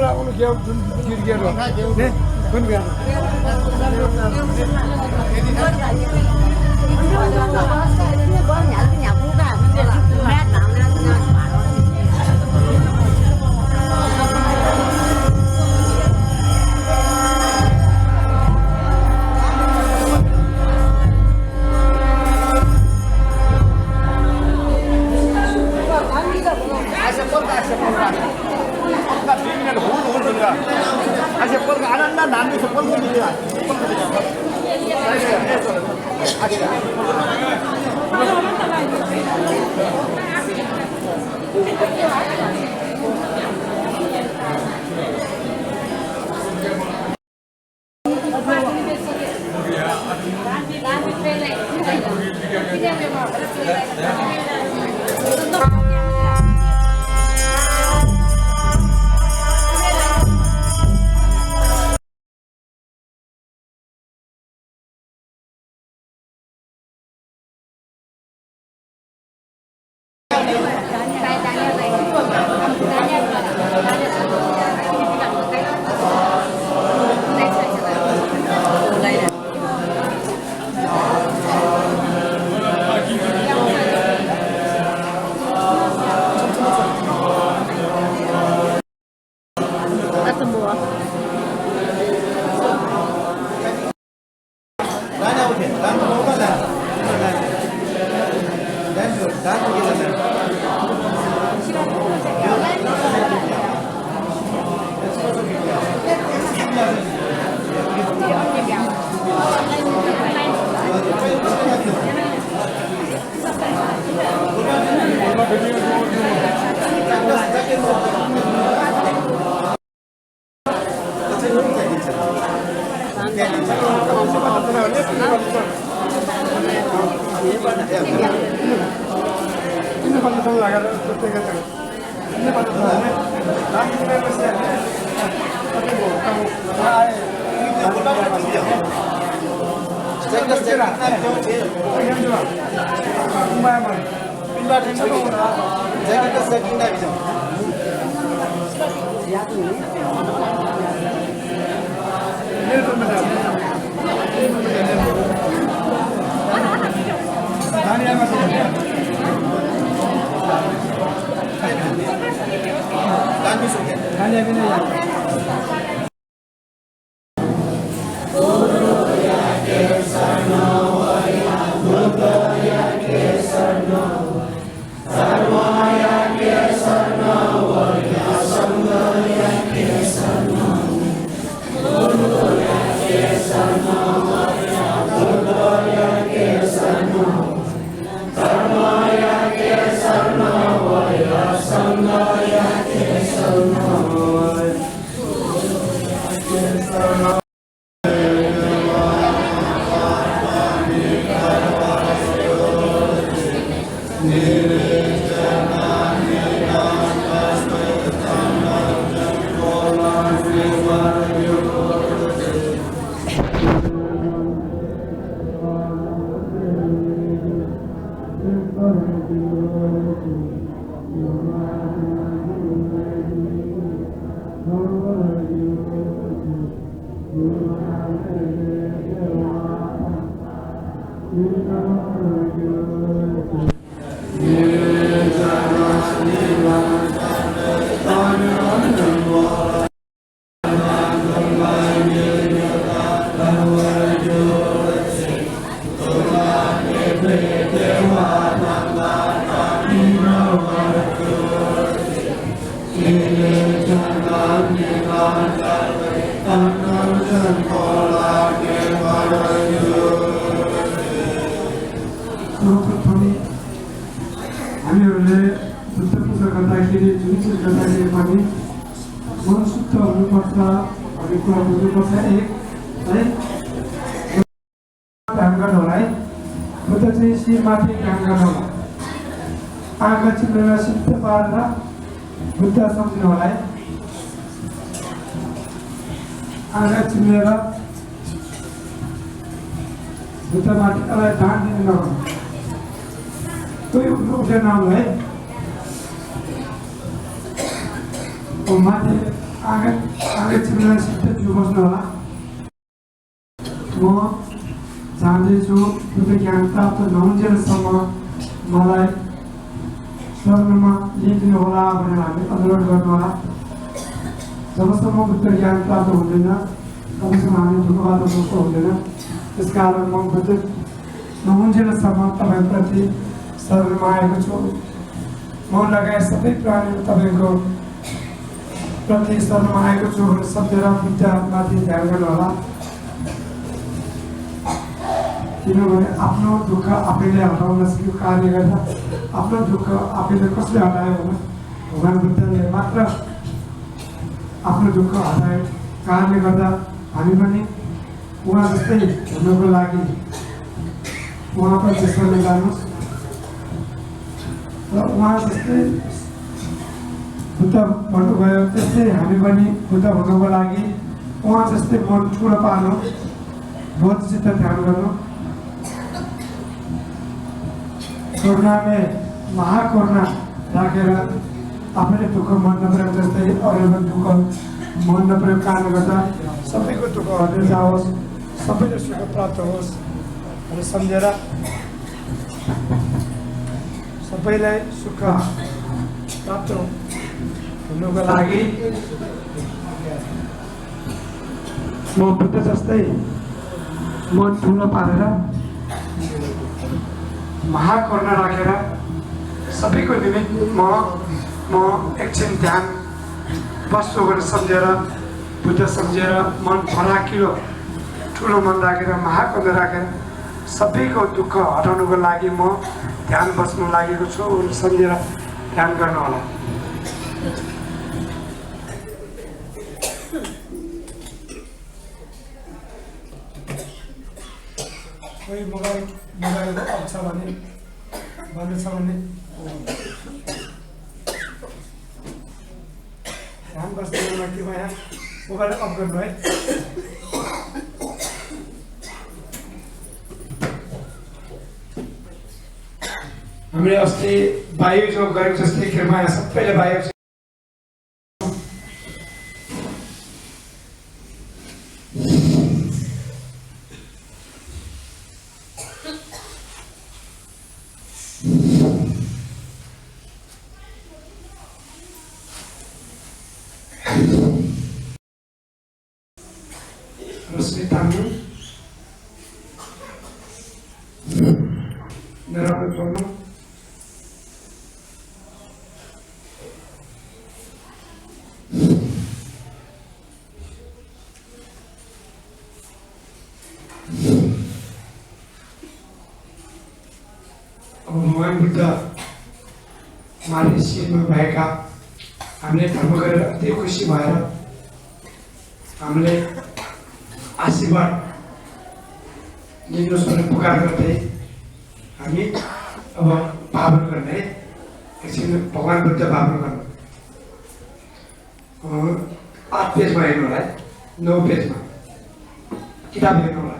Ora onu kaya girgero. Ne? Kun gaya. आगे छिमेकीलाई सिधै जो बस्नु होला। म चाहन्छु बुद्ध ज्ञान प्राप्त नहुन्जेलसम्म मलाई शरणमा लिइदिनु होला भनेर हामी अनुरोध गर्नुहोला। जबसम्म बुद्ध ज्ञान प्राप्त हुँदैन तबसम्म हामी ढुकबाट मुक्त हुँदैन। त्यसकारण म बुद्ध नहुन्जेलसम्म तपाईँप्रति शरणमा आएको छु। म लगायत सबै प्राणी तपाईँको प्रति शरणमा आएको छु भनेर सत्य र बुद्धमाथि ध्यान गर्नुहोला। किनभने आफ्नो दुःख आफैले हटाउन सकेको कार्य गर्दा आफ्नो दुःख आफैले कसले हटायो भने भगवान् बुद्धले मात्र आफ्नो दुःख हटायो। कारणले गर्दा हामी पनि उहाँ जस्तै हुनको लागि उहाँ पनि त्यसरी जानुहोस् र उहाँ जस्तै बुद्ध भन्नुभयो त्यस्तै हामी पनि बुद्ध हुनको लागि उहाँ जस्तै मन ठुलो पार्नु, बोधसित ध्यान गर्नु। करुणाले महाकरुणा राखेर आफैले दुःख मन नपरेको जस्तै अरूको दुःख मन नपरेको कारणले गर्दा सबैको दुःख हटेर जाओस्, सबैले सुख प्राप्त होस् भनेर सम्झेर सबैलाई सुख प्राप्त हुनुको लागि म बुद्ध जस्तै मन ठुलो पारेर महाकरुणा राखेर सबैको निमित्त म एकछिन ध्यान बस्छु भनेर सम्झेर बुद्ध सम्झेर मन फराकिलो ठुलो मन राखेर महाकरुणा राखेर सबैको दुःख हटाउनुको लागि म ध्यान बस्नु लागेको छु भनेर सम्झेर ध्यान गर्नु होला। कोही मोबाइल अफ छ भने बन्द छ भने ध्यान बस्नुमा के भयो मोबाइल अफ गर्नु है। हामीले अस्ति वायु जो गरेको जस्तै कृपया सबैले वायु रश्मि तान्नु नराम्रो छोड्नु भगवान् बुद्ध मालेसियामा भएका हामीले धर्म गरेर अति खुसी भएर हामीले आशीर्वाद लिनुहोस् भनेर पुकार गर्दै हामी अब भावना गर्ने एकछिन भगवान् बुद्ध भावना गर्नु। 8 पेजमा हेर्नु होला है, 9 पेजमा किताब हेर्नु होला।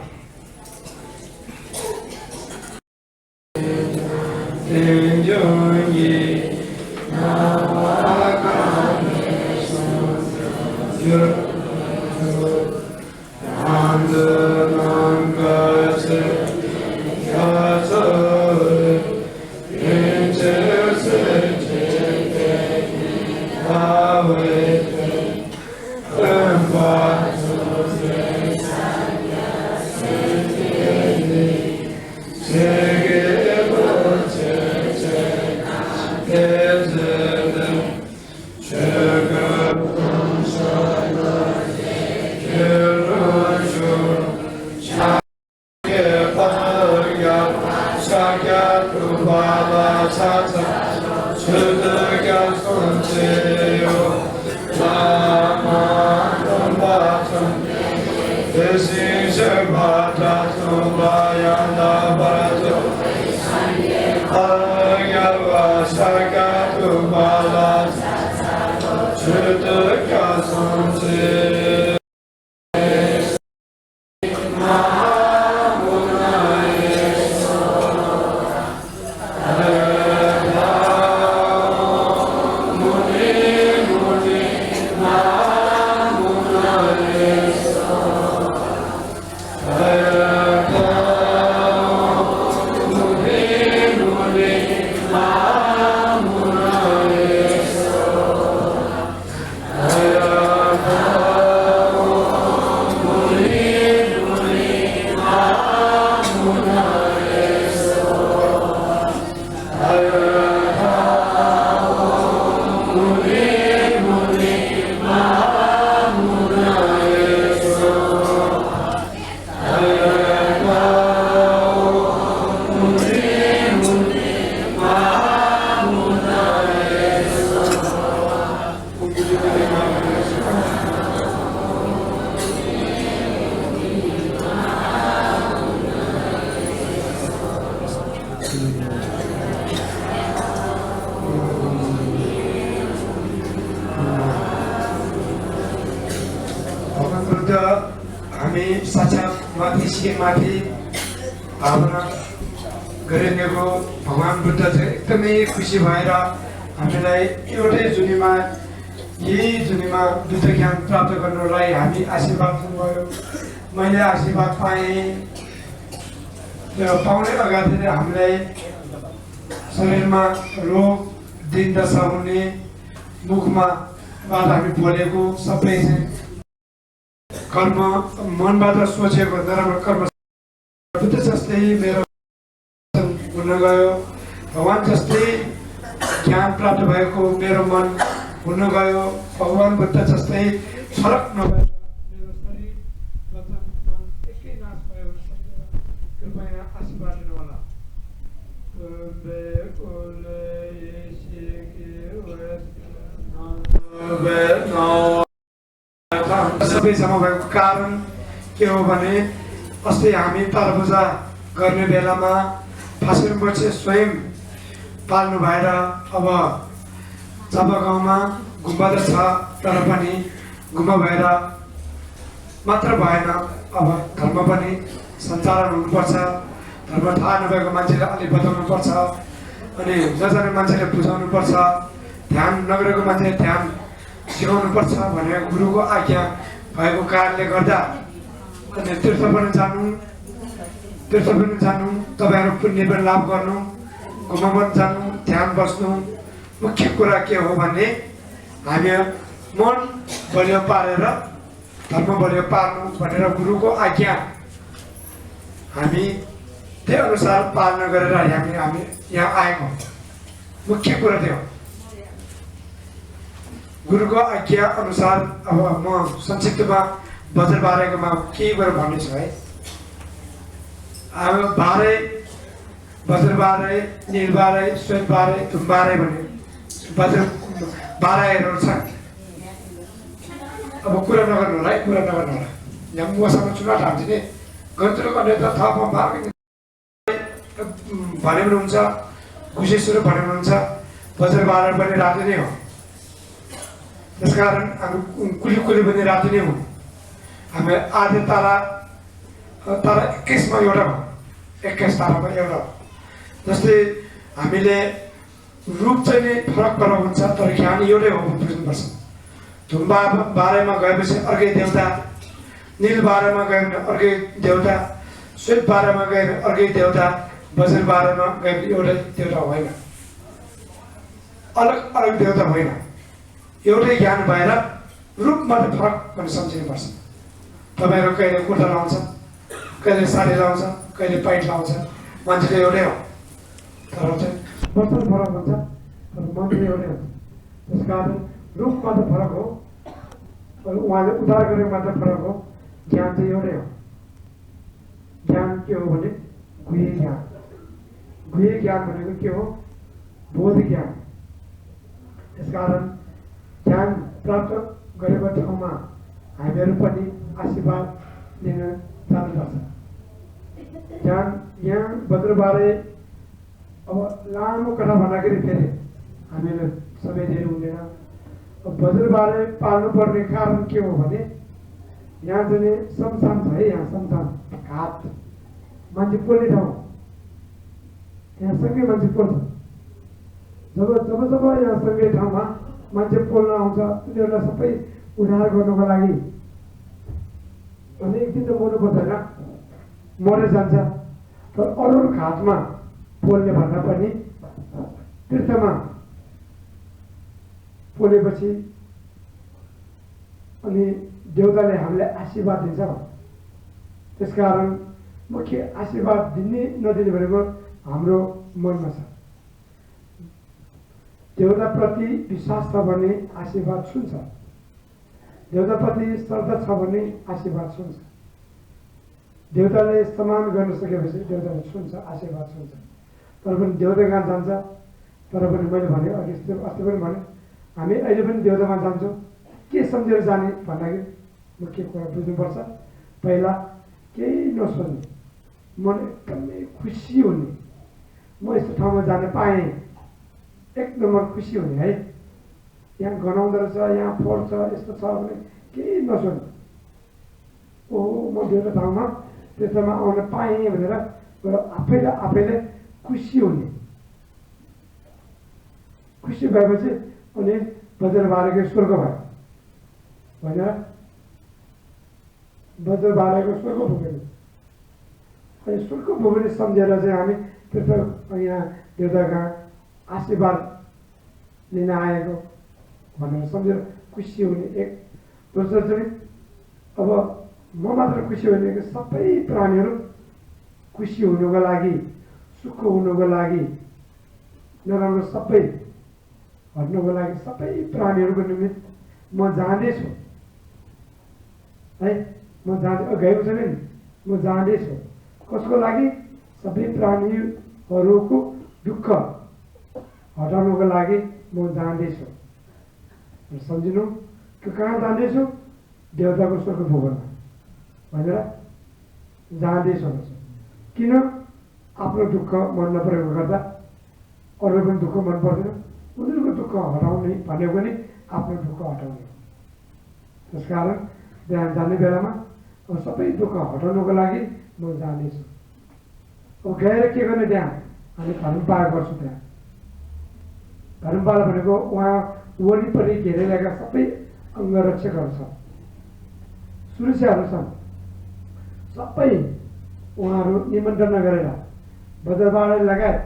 Muni, muni, हामी साक्षात् माथि सिंहमाथि भावना गरिरहेको भगवान् बुद्ध चाहिँ एकदमै खुसी भएर हामीलाई एउटै जुनीमा यही जुनीमा बुद्ध ज्ञान प्राप्त गर्नलाई हामी आशीर्वाद दिनुभयो। मैले आशीर्वाद पाएँ। पाउने अगाडि नै हामीलाई शरीरमा रोग दिन दशा हुने मुखमा बाट हामी बोलेको सबै चाहिँ कर्म मनबाट सोचेको नराम्रो कर्म बुद्ध जस्तै मेरो हुन गयो। भगवान् जस्तै ज्ञान प्राप्त भएको मेरो मन हुन गयो। भगवान् बुद्ध जस्तै फरक नभएर मेरो शरीर वचन मन एकै नाश भयो। कृपया आशीर्वाद दिनुहोला। सबै जम्मा भएको कारण के हो भने अस्ति हामी पारपूजा गर्ने बेलामा फाँसीपछि स्वयं पाल्नु भएर अब चापा गाउँमा गुम्बा त छ तर पनि गुम्बा भएर मात्र भएन। अब धर्म पनि सञ्चालन हुनुपर्छ। धर्म थाहा नभएको मान्छेले अलिक बताउनुपर्छ अनि नजाने मान्छेले बुझाउनुपर्छ। ध्यान नगरेको मान्छेले ध्यान सिकाउनुपर्छ भनेर गुरुको आज्ञा भएको कारणले गर्दा अनि तीर्थ पनि जानु तपाईँहरू पुण्य पनि लाभ गर्नु गुम्बा पनि जानु ध्यान बस्नु। मुख्य कुरा के हो भने हामी मन बलियो पारेर धर्म बलियो पार्नु भनेर गुरुको आज्ञा हामी त्यही अनुसार पालना गरेर हामी यहाँ आएको मुख्य कुरा त्यो गुरुको आज्ञा अनुसार। अब म संक्षिप्तमा बजार बारेकोमा केही कुरा भन्नेछु है। अब बजार बारे नील बारे श्वेत बारे धुम बारे भने बजार बाराहरू छन्। अब कुरा नगर्नु होला है, कुरा नगर्नु होला। यहाँ मसँग चुनाव हाल्छ नि गन्त्र गर्ने त थपमा भने पनि हुन्छ घुसेसुरो भने पनि हुन्छ। बजार बारे पनि राति नै हो। त्यसकारण हामी कुली पनि राति नै हुन्। हामी आधी तारा 21मा एउटा हो 21 तारामा एउटा जस्तै हामीले रूप चाहिँ नै फरक हुन्छ तर ज्ञान एउटै हो बुझ्नुपर्छ। धुम्बा बारेमा गएपछि अर्कै देवता, नील बारेमा गयो भने अर्कै देवता, श्वेत बारेमा गयो भने अर्कै देवता, वज्र बारेमा गयो भने एउटै देवता होइन, अलग अलग देवता होइन। एउटै ज्ञान भएर रूपमा त फरक पनि सम्झिनुपर्छ। तपाईँहरू कहिले कुर्ता लाउँछ, कहिले साडी लाउँछ, कहिले पैन्ट लाउँछ, मान्छे त एउटै हो तर चाहिँ वस्त्र फरक हुन्छ तर मान्छे एउटै हुन्छ। त्यस कारण रूपमा त फरक हो, उहाँले उद्धार गरेको मात्र फरक हो। ज्ञान चाहिँ एउटै हो। ज्ञान के हो भने गुह्य ज्ञान। गुह्य ज्ञान भनेको के हो? बोध ज्ञान। त्यसकारण ज्ञान प्राप्त गरेको ठाउँमा हामीहरू पनि आशीर्वाद लिन जानुपर्छ। ज्ञान यहाँ वज्रबारे अब लामो कथा भन्दाखेरि फेरि हामीलाई समय धेरै हुँदैन। अब वज्रबारे पाल्नुपर्ने कारण के हो भने यहाँ चाहिँ शमशान छ है, यहाँ शमशान घाट मान्छे पोल्ने ठाउँ, यहाँ सँगै मान्छे पोल्छ। जब यहाँ सँगै ठाउँमा मान्छे पोल्न आउँछ उनीहरूलाई सबै उद्धार गर्नको लागि अनि एक दिन त मर्नु पर्दैन, मरे जान्छ। तर अरू घाटमा पोल्ने भन्दा पनि तीर्थमा पोलेपछि अनि देवताले हामीलाई आशीर्वाद दिन्छ। त्यसकारण मुख्य आशीर्वाद दिने नदिने भनेको हाम्रो मनमा छ। देवताप्रति विश्वास छ भने आशीर्वाद सुन्छ, देवताप्रति श्रद्धा छ भने आशीर्वाद सुन्छ। देवताले सम्मान गर्न सकेपछि देवताले सुन्छ, आशीर्वाद सुन्छ। तर पनि देवता कहाँ जान्छ? तर पनि मैले भने अस्ति पनि भने हामी अहिले पनि देवतामा जान्छौँ। के सम्झेर जाने भन्दाखेरि मुख्य कुरा बुझ्नुपर्छ। पहिला केही नसोध्ने, मन एकदमै खुसी हुने, म यस्तो ठाउँमा जान पाएँ, एक नम्बर खुसी हुने है। यहाँ गनाउँदो रहेछ, यहाँ फोहोर छ, यस्तो छ भने केही नसोध्ने, ओ म देउता ठाउँमा त्यसमा आउन पाएँ भनेर आफैले खुसी हुने। खुसी भएपछि अनि बजार बारेको स्वर्ग भयो भनेर बजार बारेको स्वर्ग पुग्यो। अनि स्वर्ग पुग्ने सम्झेर चाहिँ हामी तीर्थ यहाँ देउताका आशीर्वाद लिन आएको भनेर सम्झेर खुसी हुने। एक दोस्रो चाहिँ अब म मात्र खुसी हुने कि सबै प्राणीहरू खुसी हुनुको लागि, सुख हुनुको लागि, नराम्रो सबै हट्नुको लागि सबै प्राणीहरूको निमित्त म जाँदैछु है। म गएको छैन नि, म जाँदैछु। कसको लागि? सबै प्राणीहरूको दुःख हटाउनुको लागि म जाँदैछु। सम्झिनु कि कहाँ जाँदैछु? देउताको स्वर्ग भोगमा भनेर जाँदैछु। किन? आफ्नो दुःख मन नपरेको गर्दा अरूको पनि दुःख मन पर्दैन। उनीहरूको दुःख हटाउने भनेको नि आफ्नो दुःख हटाउने हो। त्यसकारण त्यहाँ जाने बेलामा अब सबै दुःख हटाउनुको लागि म जाँदैछु। अब गएर के गर्ने? त्यहाँ हामी धर्मपाल गर्छु। त्यहाँ धर्मपाल भनेको उहाँ वरिपरि घेरिरहेका सबै अङ्गरक्षकहरू छन्, सुरक्षाहरू छन्। सबै उहाँहरू निमन्त्रण गरेर बजारबाड लगायत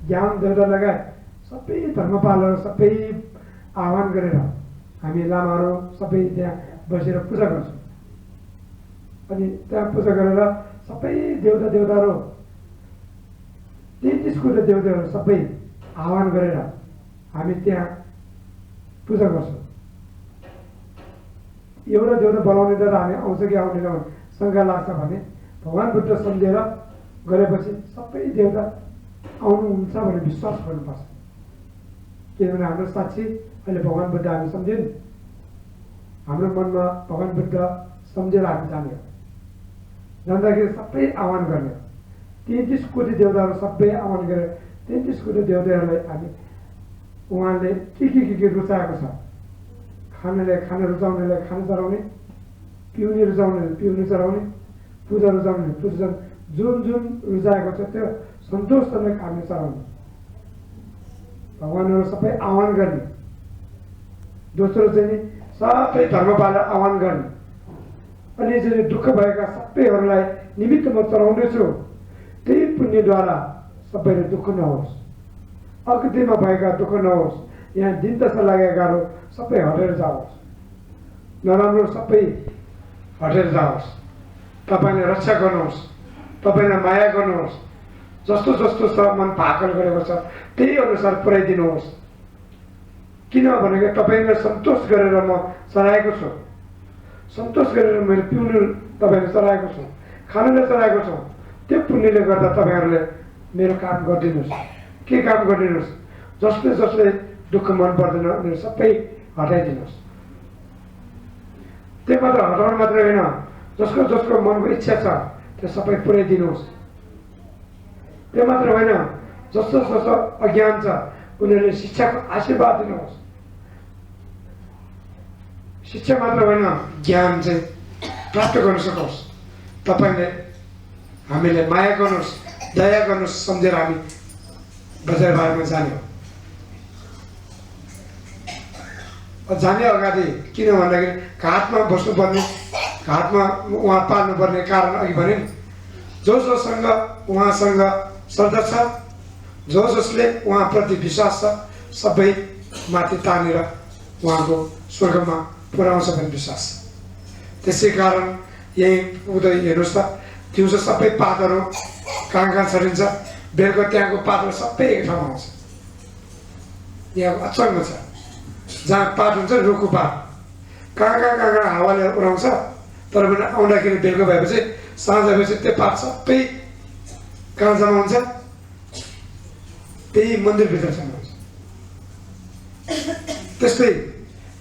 ज्ञान देवता लगायत सबै धर्मपालहरू सबै आह्वान गरेर हामी लामाहरू सबै त्यहाँ बसेर पूजा गर्छौँ। अनि त्यहाँ पूजा गरेर सबै देवताहरू 33 कुल देवताहरू सबै आह्वान गरेर हामी त्यहाँ पूजा गर्छौँ। एउटा देउता बोलाउने तर हामी आउँछ कि आउँदैन भने शङ्का लाग्छ भने भगवान् बुद्ध सम्झेर गरेपछि सबै देउता आउनुहुन्छ भनेर विश्वास गर्नुपर्छ। किनभने हाम्रो साक्षी अहिले भगवान् बुद्ध हामी सम्झ्यौँ नि, हाम्रो मनमा भगवान् बुद्ध सम्झेर हामी जाने हो। जाँदाखेरि सबै आह्वान गर्ने हो। 33 कोटी देउताहरू सबै आह्वान गरेर 33 कोटी देउताहरूलाई हामी उहाँले के रुचाएको छ, खानेले खाना रुचाउनेलाई खाना चढाउने, पिउने रुचाउनेले पिउने चढाउने, पूजा रुचाउनेले पूजा, जुन जुन रुचाएको छ त्यो सन्तोषजनक हामी चढाउने। भगवान्हरू सबै आह्वान गर्ने। दोस्रो चाहिँ नि सबै धर्मपाल आह्वान गर्ने। अनि चाहिँ दुःख भएका सबैहरूलाई निमित्त म चढाउँदैछु, त्यही पुण्यद्वारा सबैले दुःख नहोस्, अगतिमा भएका दुःख नहोस्, यहाँ दिन दशा लागेकाहरू सबै हटेर जाओस्, नराम्रो सबै हटेर जाओस्। तपाईँले रक्षा गर्नुहोस्, तपाईँलाई माया गर्नुहोस्, जस्तो जस्तो छ मन भाकल गरेको छ त्यही अनुसार पुर्याइदिनुहोस्। किनभने तपाईँलाई सन्तोष गरेर म चढाएको छु, सन्तोष गरेर मैले पिउनु तपाईँले चढाएको छु, खानाले चढाएको छु। त्यो पुण्यले गर्दा तपाईँहरूले मेरो काम गरिदिनुहोस्। के काम गरिदिनुहोस्? जसले दुःख मन पर्दैन उनीहरू सबै हटाइदिनुहोस्। त्यो मात्र हटाउनु मात्रै होइन, जसको मनको इच्छा छ त्यो सबै पुर्याइदिनुहोस्। त्यो मात्र होइन, जस्तो अज्ञान छ उनीहरूले शिक्षाको आशीर्वाद दिनुहोस्। शिक्षा मात्र होइन, ज्ञान चाहिँ प्राप्त गर्न सकोस्। तपाईँले हामीले माया गर्नुहोस्, दया गर्नुहोस् सम्झेर हामी बजारबारमा जाने हो। जाने अगाडि किन भन्दाखेरि घाटमा बस्नुपर्ने, घाटमा उहाँ पाल्नुपर्ने कारण अघि भने नि, जोसँग उहाँसँग श्रद्धा छ, जसले उहाँप्रति विश्वास छ, सबै माथि तानेर उहाँको स्वर्गमा पुर्याउँछ भन्ने विश्वास छ। त्यसै कारण यही उदय हेर्नुहोस् त, दिउँसो सबै पातहरू कहाँ छरिन्छ, बेलुका त्यहाँको पातहरू सबै एक ठाउँमा आउँछ। यहाँ अचम्म छ, जहाँ पात हुन्छ रुखको पात कहाँ हावाले उडाउँछ, तर पनि आउँदाखेरि बेलुका भएपछि साँझ भएपछि त्यो पात सबै कहाँ जम्मा हुन्छ? त्यही मन्दिरभित्र जम्मा हुन्छ। त्यस्तै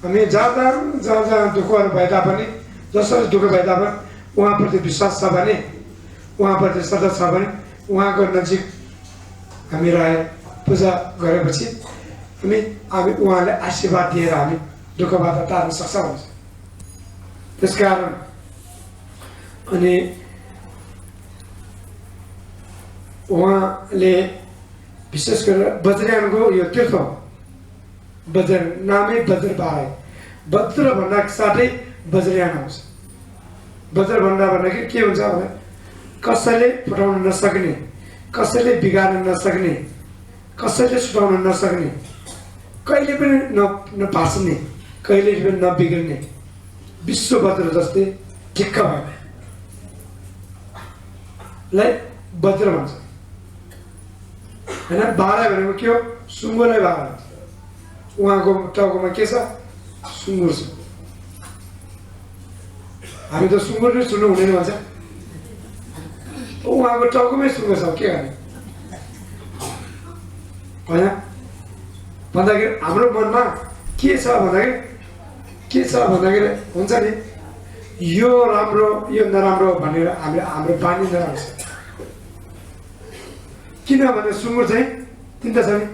हामी जहाँ दुःखहरू भए तापनि, जसरी दुःख भए तापनि उहाँप्रति विश्वास छ भने, उहाँप्रति श्रद्धा छ भने उहाँको नजिक हामी रहे पूजा गरेपछि हामी उहाँले आशीर्वाद दिएर हामी दुःखबाट टार्न सक्छौँ। त्यसकारण अनि उहाँले विशेष गरेर वज्रयानको यो तीर्थ वज्र नामै वज्र पाए वज्र भन्दा साथै वज्रयान आउँछ वज्र भन्दाखेरि के हुन्छ भने कसैले फुटाउन नसक्ने कसैले बिगार्न नसक्ने कसैले सुटाउन नसक्ने कहिले पनि नभास्ने कहिले पनि नबिग्रिने विश्व वज्र जस्तै ठिक्क भयो लाई वज्र भन्छ हैन बारा भनेको के हो सुँगुरलाई बारा उहाँको टाउकोमा के छ सुँगुर छ हामी त सुँगुर नै सुन्नु हुँदैन भन्छ उहाँको टाउकोमै सुँगुर छ के गर्ने हैन भन्दाखेरि हाम्रो मनमा के छ भन्दाखेरि हुन्छ नि यो राम्रो यो नराम्रो भनेर हाम्रो बानी नराम्रो छ किनभने सुँगुर चाहिँ तिनवटा छ नि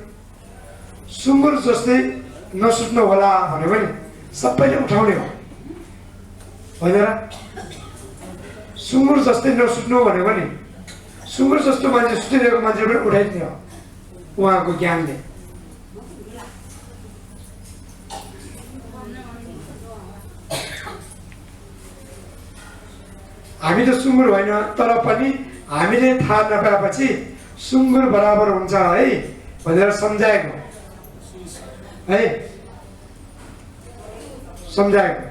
सुँगुर जस्तै नसुट्नु होला भने पनि सबैले उठाउने हो होइन र सुँगुर जस्तै नसुट्नु भने पनि सुँगुर जस्तो मान्छे सुतिरहेको मान्छे पनि उठाइदिने हो उहाँको ज्ञानले हामी त सुँगुर होइन तर पनि हामीले थाहा नपाएपछि सुँगुर बराबर हुन्छ है भनेर सम्झाएको है सम्झाएको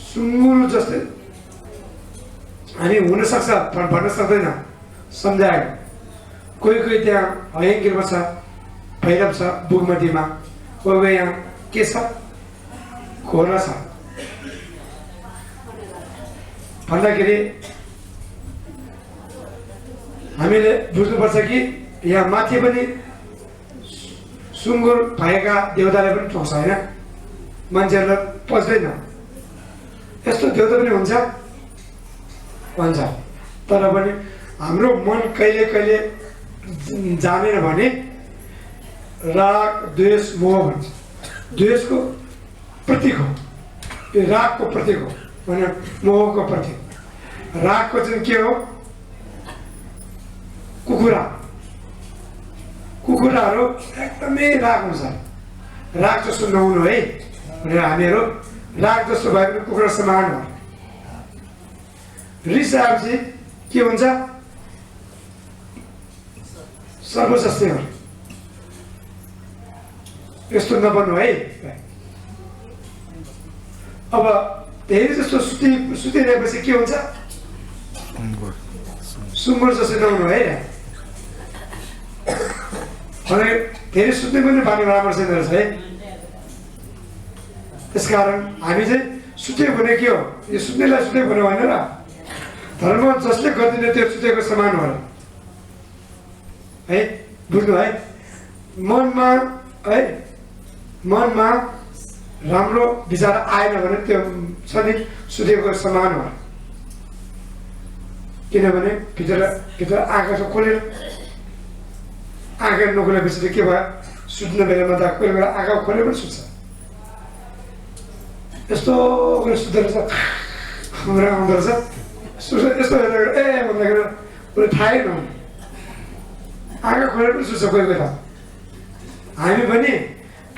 सुँगुर जस्तै हामी हुन सक्छ भन्न सक्दैन सम्झाएको कोही त्यहाँ हयङ्गिरमा छ भैरव छ बुगमतीमा कोही यहाँ के छ घोडा छ भन्दाखेरि हामीले बुझ्नुपर्छ कि यहाँ माथि पनि सुँगुर भएका देवताले पनि ठोक्छ होइन मान्छेहरूलाई पच्दैन यस्तो देवता पनि हुन्छ तर पनि हाम्रो मन कहिले कहिले जानेन भने राग द्वेष मोह भन्छ द्वेषको प्रतीक हो यो रागको प्रतीक हो भने मोहको प्रतीक रागको चाहिँ के हो कुखुराहरू एकदमै राग हुन्छ राग जस्तो नहुनु है भनेर हामीहरू राग जस्तो भए पनि कुखुरा समान हो रिस आएपछि के हुन्छ सर्व जस्तै हो यस्तो नबन्नु है अब धेरै जस्तो सुतिरहेपछि के हुन्छ सुँगुर जस्तो नहुनु है भने धेरै सुत्ने पनि बानी राम्रो छैन रहेछ है त्यसकारण हामी चाहिँ सुतेको भने के हो यो सुत्नेलाई सुतेको भने होइन र धर्म जसले गरिदिने त्यो सुतेको समान हो है बुझ्नु है मनमा राम्रो विचार आएन भने त्यो छ नि सुतेको समान हो किनभने भित्र आँखा खोलेर आँखा नखोलेपछि त के भयो सुत्ने बेलामा त कोही बेला आँखा खोले पनि सुत्छ यस्तो गरेर सुत्दो रहेछ आउँदो रहेछ यस्तो हेरेर ए भन्दाखेरि उसले थाहै नहुने आँखा खोलेर पनि सुत्छ कोही बेला हामी पनि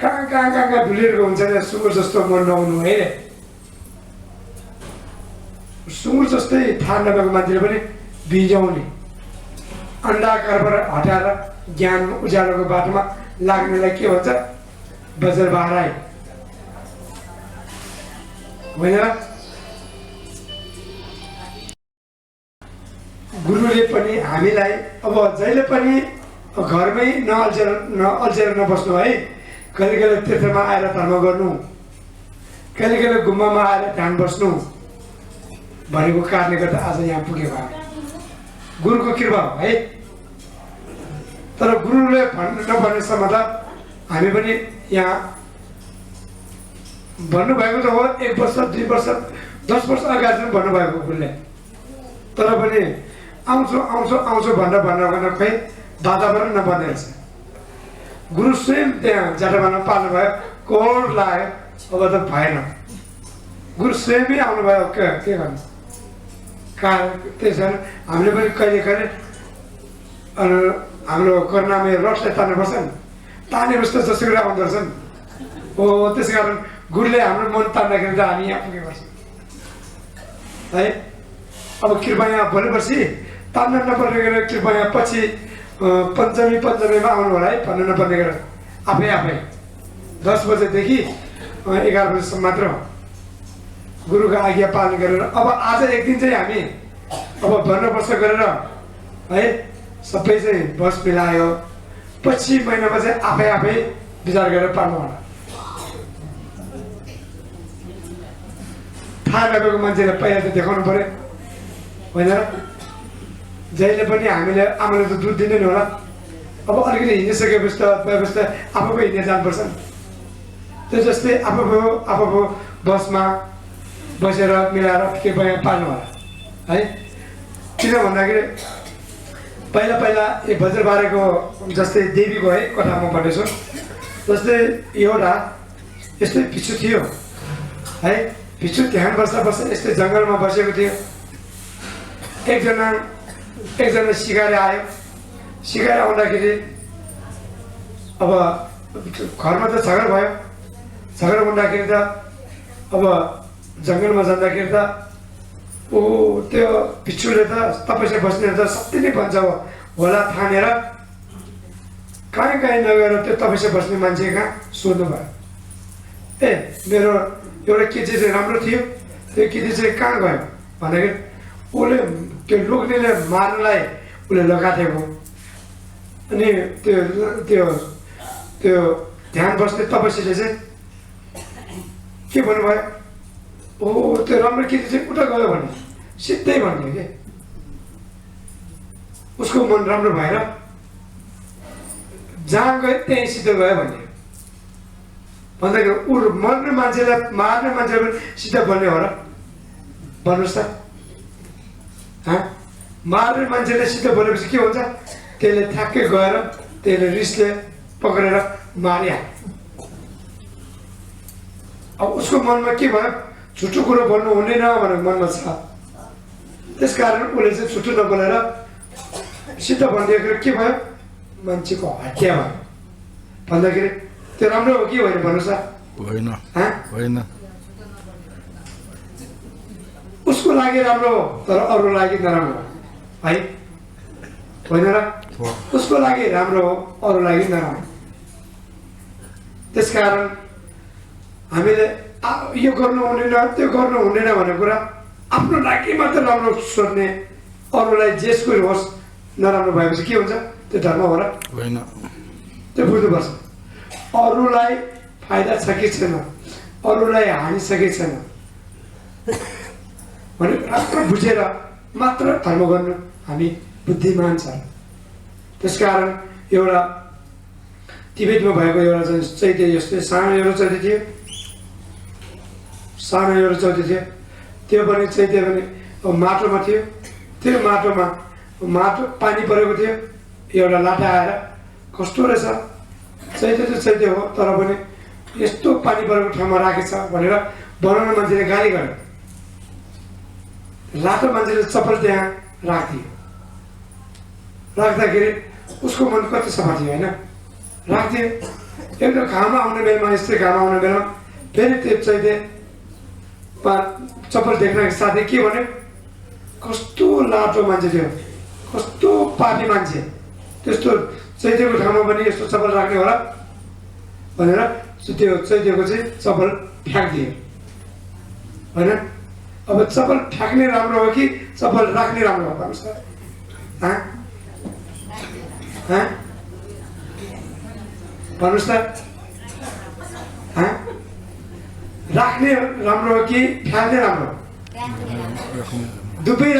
कहाँ भुलिरहेको हुन्छ नि सुँगुर जस्तो मन नहुनु है सुँगुर जस्तै थाहा नभएको मान्छेले पनि भिजाउने अन्डाकारबाट हटाएर ज्ञान उज्यालोको बाटोमा लाग्नेलाई के भन्छ बजार बाह्राई होइन गुरुले पनि हामीलाई अब जहिले पनि घरमै नअल्झेर नबस्नु है कहिले कहिले तीर्थमा आएर धर्म गर्नु कहिले कहिले गुम्बामा आएर ध्यान बस्नु भनेको कारणले गर्दा आज यहाँ पुगेको हामी गुरुको कृपा हो है तर गुरुले नभनेसम्म त हामी पनि यहाँ भन्नुभएको त हो 1 वर्ष 2 वर्ष 10 वर्ष अगाडि पनि भन्नुभएको गुरुले तर पनि आउँछु भनेर खै वातावरण नबन्ने रहेछ गुरु स्वयं त्यहाँ जाटामामा पाल्नु भयो कोर लाग्यो अब त भएन गुरु स्वयमै आउनुभयो के गर्नु त्यस कारण हामीले पनि कहिले कहिले हाम्रो कर्णामा रडलाई तान्नुपर्छ नि, तानेपछि त जसो कुरा आउँदो रहेछ नि हो। त्यस कारण गुरुले हाम्रो मन तान्दाखेरि त हामी यहाँ पुगेको पर्छ है। अब कृपया भोलिपर्सि तान्न नपर्ने गरेर कृपया पछि पञ्चमीमा आउनु होला है, भन्नु नपर्ने गरेर आफै 10 बजेदेखि 11 बजेसम्म मात्र गुरुको आज्ञा पालन गरेर अब आज एक दिन चाहिँ हामी अब भन्नुपर्छ गरेर है सबै चाहिँ बस मिलायो। पछि महिनामा चाहिँ आफै विचार गरेर पार्नु होला। थाहा नभएको मान्छेलाई पहिला त देखाउनु पर्यो होइन र? जहिले पनि हामीले आमाले त दुध दिँदैन होला। अब अलिकति हिँडिसकेपछि त व्यवस्था आफू हिँड्ने जानुपर्छ नि। त्यो जस्तै आफू बसमा बसेर मिलाएर कृपया पाल्नु होला है। किन भन्दाखेरि पहिला यो बज्रबारेको जस्तै देवीको है कथा म भन्दैछु। जस्तै एउटा यस्तै भिक्षु थियो है। भिक्षु ध्यान बस्दा यस्तै जङ्गलमा बसेको थियो। एकजना सिकाएर आयो। सिकाएर आउँदाखेरि अब घरमा त झगडा भयो। झगडा हुँदाखेरि त अब जङ्गलमा जाँदाखेरि त त्यो भिक्षुले त तपस्या बस्ने त सत्य नै भन्छ होला ठानेर कहीँ नगएर त्यो तपस्या बस्ने मान्छे कहाँ सोध्नु भयो। मेरो एउटा केटी चाहिँ राम्रो थियो, त्यो केटी चाहिँ कहाँ गयो भन्दाखेरि उसले त्यो लोग्नेले मार्नलाई उसले लगाएको। अनि त्यो ध्यान बस्ने तपस्याले चाहिँ के भन्नुभयो, त्यो राम्रो केटी चाहिँ उता गयो भने सिधै भन्यो कि उसको मन राम्रो भएर जहाँ गयो त्यहीँ सिधै गयो भन्यो। भन्दाखेरि ऊ मर्ने मान्छेलाई मार्ने मान्छेलाई पनि सिधा बोल्ने हो र? भन्नुहोस् त। मार्ने मान्छेले सिधा बोलेपछि के हुन्छ? त्यसले ठ्याक्कै गएर त्यसले रिसले पक्रेर मारिहाल्यो। अब उसको मनमा के भयो? झुटो कुरो बोल्नु हुँदैन भनेर मनमा छ। त्यस कारण उसले चाहिँ झुटो नबोलेर सिधा भनिदिएको के भयो? मान्छेको हत्या भयो। भन्दाखेरि त्यो राम्रो हो कि होइन भन्नुहोस् त? होइन। उसको लागि राम्रो हो तर अरू लागि नराम्रो हो है, होइन र? उसको लागि राम्रो हो अरू लागि नराम्रो। त्यसकारण हामीले यो गर्नु हुँदैन त्यो गर्नु हुँदैन भन्ने कुरा आफ्नो लागि मात्र राम्रो सोध्ने, अरूलाई जेसको होस् नराम्रो भएपछि के हुन्छ? त्यो धर्म हो र? होइन। त्यो बुझ्नुपर्छ। अरूलाई फाइदा छ कि छैन, अरूलाई हानि छ कि छैन भने राम्रो बुझेर मात्र धर्म गर्नु हामी बुद्धिमान छ। त्यसकारण एउटा तिब्बतमा भएको एउटा चैत्य यस्तै सानो एउटा चैत्य थियो। त्यो पनि चैत्य पनि माटोमा थियो। त्यो माटो पानी परेको थियो। एउटा लाटा आएर कस्तो रहेछ, चैत्य त चैत्य हो तर पनि यस्तो पानी परेको ठाउँमा राखेछ भनेर बनाउने मान्छेले गाली गर्यो। लाटो मान्छेले चप्पल त्यहाँ राखिदियो। राख्दाखेरि उसको मन कति सफा थियो होइन? राखिदियो। एकदम घाम आउने बेलामा, यस्तै घाम आउने बेलामा फेरि त्यो चैत्यमा चप्पल देख्नको साथै के भन्यो? कस्तो लाटो मान्छे थियो, कस्तो पापी मान्छे, त्यस्तो चैत्यको ठाउँमा पनि यस्तो चप्पल राख्ने होला भनेर त्यो चैत्यको चाहिँ चप्पल फ्याँकिदियो होइन? अब चप्पल फ्याँक्ने राम्रो हो कि चप्पल राख्ने राम्रो हो भन्नुहोस् त? भन्नुहोस् त? राख्ने राम्रो हो कि फ्याँक्ने राम्रो? दुवै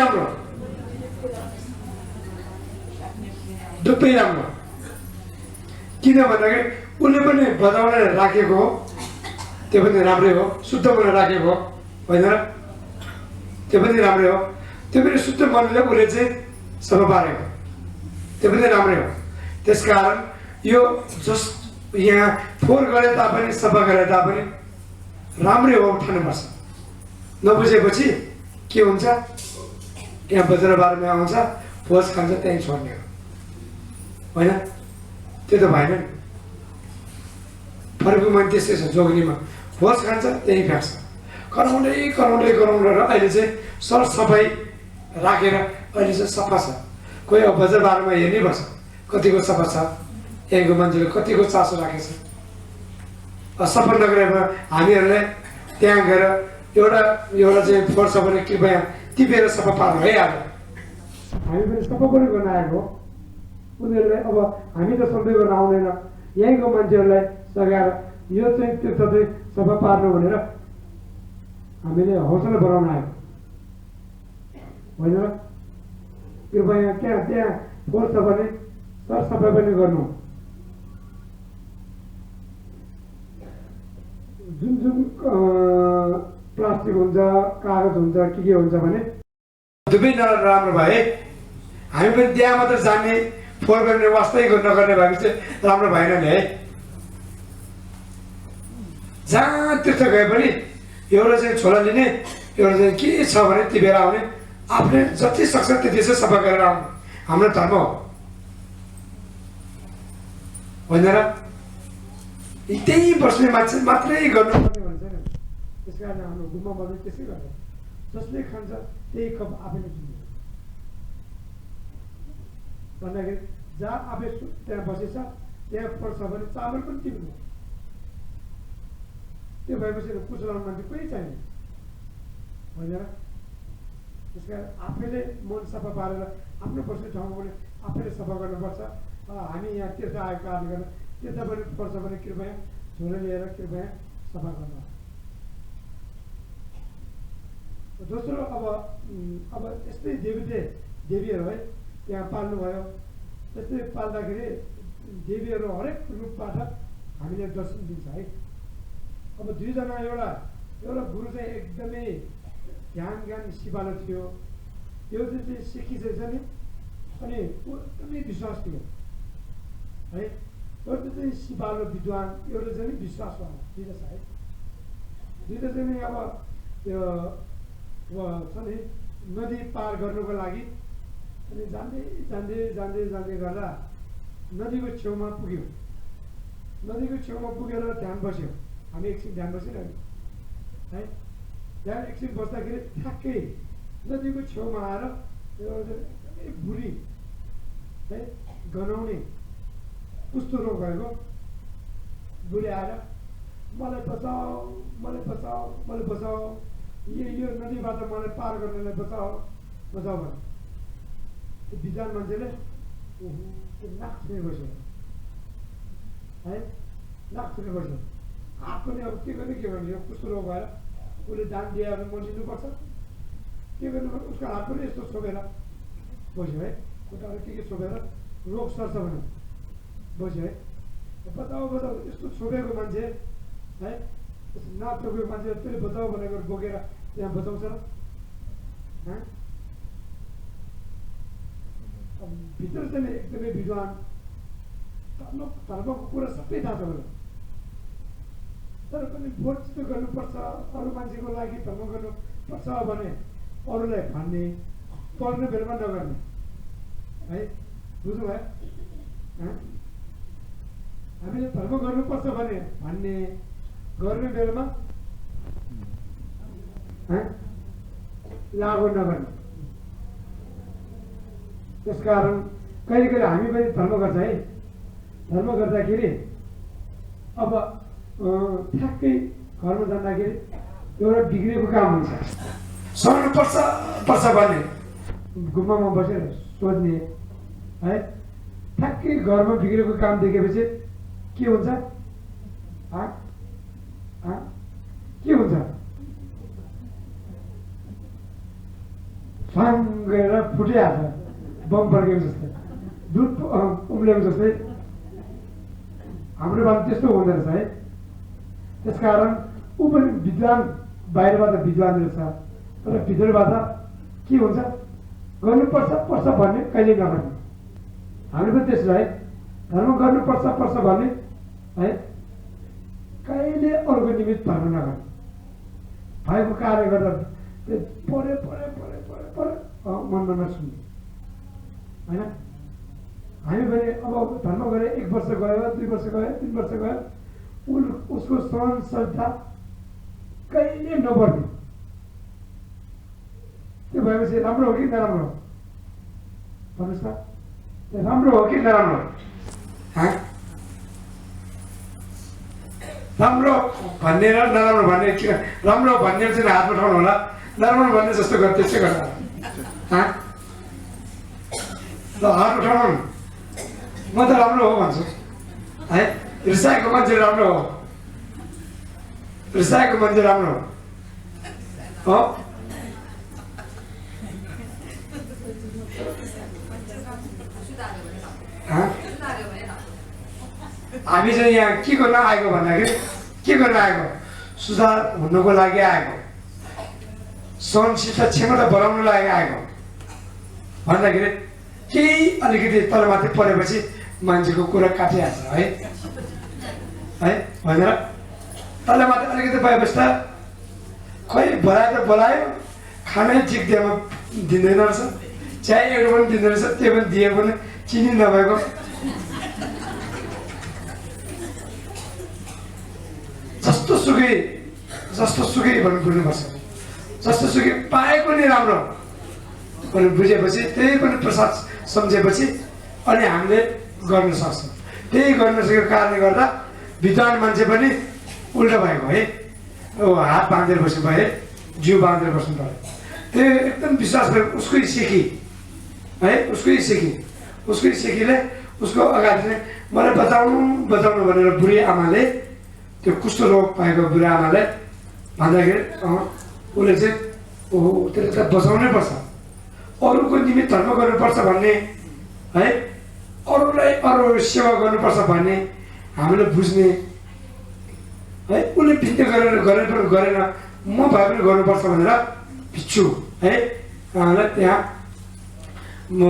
राम्रो। किन भन्दाखेरि उसले पनि बजाउन राखेको हो, त्यो पनि राम्रै हो। शुद्ध मन राखेको हो होइन र? त्यो पनि राम्रै हो। त्यो पनि शुद्ध मनले उसले चाहिँ सफा पारेको, त्यो पनि राम्रै हो। त्यसकारण यो जस यहाँ फोहोर गरे तापनि सफा गरे तापनि राम्रै हो ठान्नुपर्छ। नबुझेपछि के हुन्छ? यहाँ बज्रबारमा आउँछ भोज खान्छ त्यहीँ छोड्ने हो होइन त्यो त भएन नि फरक मान्छे त्यस्तै छ जोगनीमा भोज खान्छ त्यहीँ फ्याँक्छ कराउँदै कराउँदै कराउँदै र अहिले चाहिँ सरसफाइ राखेर अहिले चाहिँ सफा छ कोही अब बज्रबारमा हेर्नै पर्छ कतिको सफा छ यहाँको मान्छेले कतिको चासो राखेछ सफा नगरेमा हामीहरूलाई त्यहाँ गएर एउटा चाहिँ फोहोर छ भने कृपया टिपेर सफा पार्नु है आज हामी पनि सफा पनि गर्न आएको हो उनीहरूलाई अब हामी त सबै गर्न आउँदैन यहीँको मान्छेहरूलाई सघाएर यो चाहिँ तीर्थ चाहिँ सफा पार्नु भनेर हामीले हौसला बढाउन आएको होइन र कृपया त्यहाँ फोहोर छ भने सरसफाइ पनि गर्नु जुन प्लास्टिक हुन्छ कागज हुन्छ के हुन्छ भने दुवै नराम्रो भए हामी पनि त्यहाँ मात्र जाने फोहोर गर्ने वास्तै नगर्ने भए चाहिँ राम्रो भएन नि है जहाँ तीर्थ गए पनि एउटा चाहिँ छोला लिने एउटा चाहिँ के छ भने टिपेर आउने आफूले जति सक्छ त्यति चाहिँ सफा गरेर आउने हाम्रो धर्म हो होइन र त्यही बस्ने मान्छे मात्रै गर्नुपर्ने भन्छ नि त्यस कारण हाम्रो गुम्बामा पनि त्यसै गर्छ जसले खान्छ त्यही कप आफैले दिन्छ भन्दाखेरि जहाँ आफै त्यहाँ बसेछ त्यहाँ पर्छ भने चामल पनि टिप्नु त्यो भएपछि कुचलाउने मान्छे कोही चाहिने होइन र त्यस कारण आफैले मन सफा पारेर आफ्नो बस्ने ठाउँमा पनि आफैले सफा गर्नुपर्छ हामी यहाँ तीर्थ आएको कारणले गर्दा तीर्थ पनि पर्छ भने कृपया झोला लिएर कृपया सफा गर्नु दोस्रो अब यस्तै देवीहरू है त्यहाँ पाल्नुभयो त्यस्तै पाल्दाखेरि देवीहरू हरेक रूपबाट हामीले दर्शन दिन्छ है अब दुईजना एउटा गुरु चाहिँ एकदमै ध्यान सिपालु थियो त्यो चाहिँ सिक्की चाहिँ छ नि अनि एकदमै विश्वास थियो है एउटा चाहिँ सिपालु विद्वान एउटा चाहिँ विश्वास दुईटा छ है दुईटा चाहिँ अब त्यो छ नि नदी पार गर्नुको लागि अनि जाँदै गर्दा नदीको छेउमा पुग्यो नदीको छेउमा पुगेर ध्यान बस्यो हामी एकछिन ध्यान बसिरह्यो है त्यहाँ एकछिन बस्दाखेरि ठ्याक्कै नदीको छेउमा आएर एउटा एकदमै बुढी है गनाउने कुस्तो रोग भएको बुढी आएर मलाई बचाऊ यो नदीबाट मलाई पार गर्नलाई बचाऊ भने विद्वान मान्छेले नाक छुने बस्यो है नाक छुने बस्यो हात पनि अब के गर्ने यो कुस्तो रोग भएर उसले दान दिएर म लिनुपर्छ के गर्नु उसको हात पनि यस्तो छोपेर बस्यो है खुट्टाहरू के छोपेर रोग सर्छ भने बस्यो है बचाऊ यस्तो छोपेको मान्छे है नाचोकेको मान्छे त्यसले बचाऊ भनेको बोकेर त्यहाँ बचाउँछ र भित्र चाहिँ एकदमै विद्वान धर्मको कुरा सबै थाहा छ मलाई तर पनि भोट चाहिँ गर्नुपर्छ अरू मान्छेको लागि धर्म गर्नुपर्छ भने अरूलाई भन्ने पर्ने बेलामा नगर्ने है बुझ्नु भयो हामीले धर्म गर्नुपर्छ भने भन्ने गर्ने बेलामा लागु नगर्ने त्यसकारण कहिले हामी पनि धर्म गर्छ है धर्म गर्दाखेरि अब ठ्याक्कै घरमा जाँदाखेरि एउटा बिग्रेको काम हुन्छ सर्नु पर्छ भन्ने गुम्बामा बसेर सोध्ने है ठ्याक्कै घरमा बिग्रेको काम देखेपछि के हुन्छ के हुन्छ स्वाङ गएर फुटिहाल्छ बम पड्केको जस्तै दुध उम्लेको जस्तै हाम्रो बात त्यस्तो हुँदो रहेछ है त्यसकारण ऊ पनि विद्वान बाहिरबाट विद्वान रहेछ तर भित्रबाट के हुन्छ गर्नुपर्छ भन्ने कहिले नगर्ने हामी पनि त्यसो है धर्म गर्नुपर्छ भन्ने है कहिले अरूको निमित्त धर्म नगर्ने भएको कार्य गर्दा पढ्यो मनमा नसुन्ने होइन। हामी भने अब धर्म गरे 1 वर्ष गयो, 2 वर्ष गयो, 3 वर्ष गयो, उसको सहन श्रद्धा कहिले नबढ्ने। त्यो भएपछि राम्रो हो कि नराम्रो हो भन्नुहोस् त? त्यो राम्रो हो कि नराम्रो हो? राम्रो भन्ने र नराम्रो भन्ने के? राम्रो भन्ने चाहिँ हात उठाउनु होला, नराम्रो भन्ने जस्तो गर् त्यसै गर्दा ल हात उठाउनु। म त राम्रो हो भन्छु है। रिसाएको मान्छे राम्रो हो, रिसाएको मान्छे राम्रो हो। हामी चाहिँ यहाँ के गर्न आएको भन्दाखेरि के गर्न आएको? सुधार हुनुको लागि आएको, सहनशीलता क्षमता बढाउनु लागि आएको भन्दाखेरि केही अलिकति तलमाथि परेपछि मान्छेको कुरा काटिहाल्छ है भनेर तलमाथि अलिकति भएपछि त खै बोलायो त बोलायो, खानै ठिक दिएमा दिँदैन रहेछ, चाय एउटा पनि दिँदैन रहेछ, त्यो पनि दिए पनि चिनी नभएको। जस्तो सुकै भन्नु बुझ्नुपर्छ। जस्तो सुकै पाएको नि राम्रो भने बुझेपछि त्यही पनि प्रसाद सम्झेपछि अनि हामीले गर्न सक्छौँ। त्यही गर्न सकेको कारणले गर्दा विद्वान मान्छे पनि उल्टा भएको है। हात बाँधेर बस्नु भयो, जिउ बाँधेर बस्नु पऱ्यो। त्यो एकदम विश्वास गरेर उसकै सिकी है, उसकै सिकीले उसको अगाडि चाहिँ मलाई बचाउनु भनेर बुढी आमाले, त्यो कुष्ठ रोग पाएको बुढी आमाले भन्दाखेरि उसले चाहिँ त्यसले त बचाउनै पर्छ, अरूको निमित्त धर्म गर्नुपर्छ भन्ने है, अरूलाई अरू सेवा गर्नुपर्छ भन्ने हामीले बुझ्ने है। उसले भित्ते गरेन, म भए पनि गर्नुपर्छ भनेर भिच्छु है। त्यहाँ म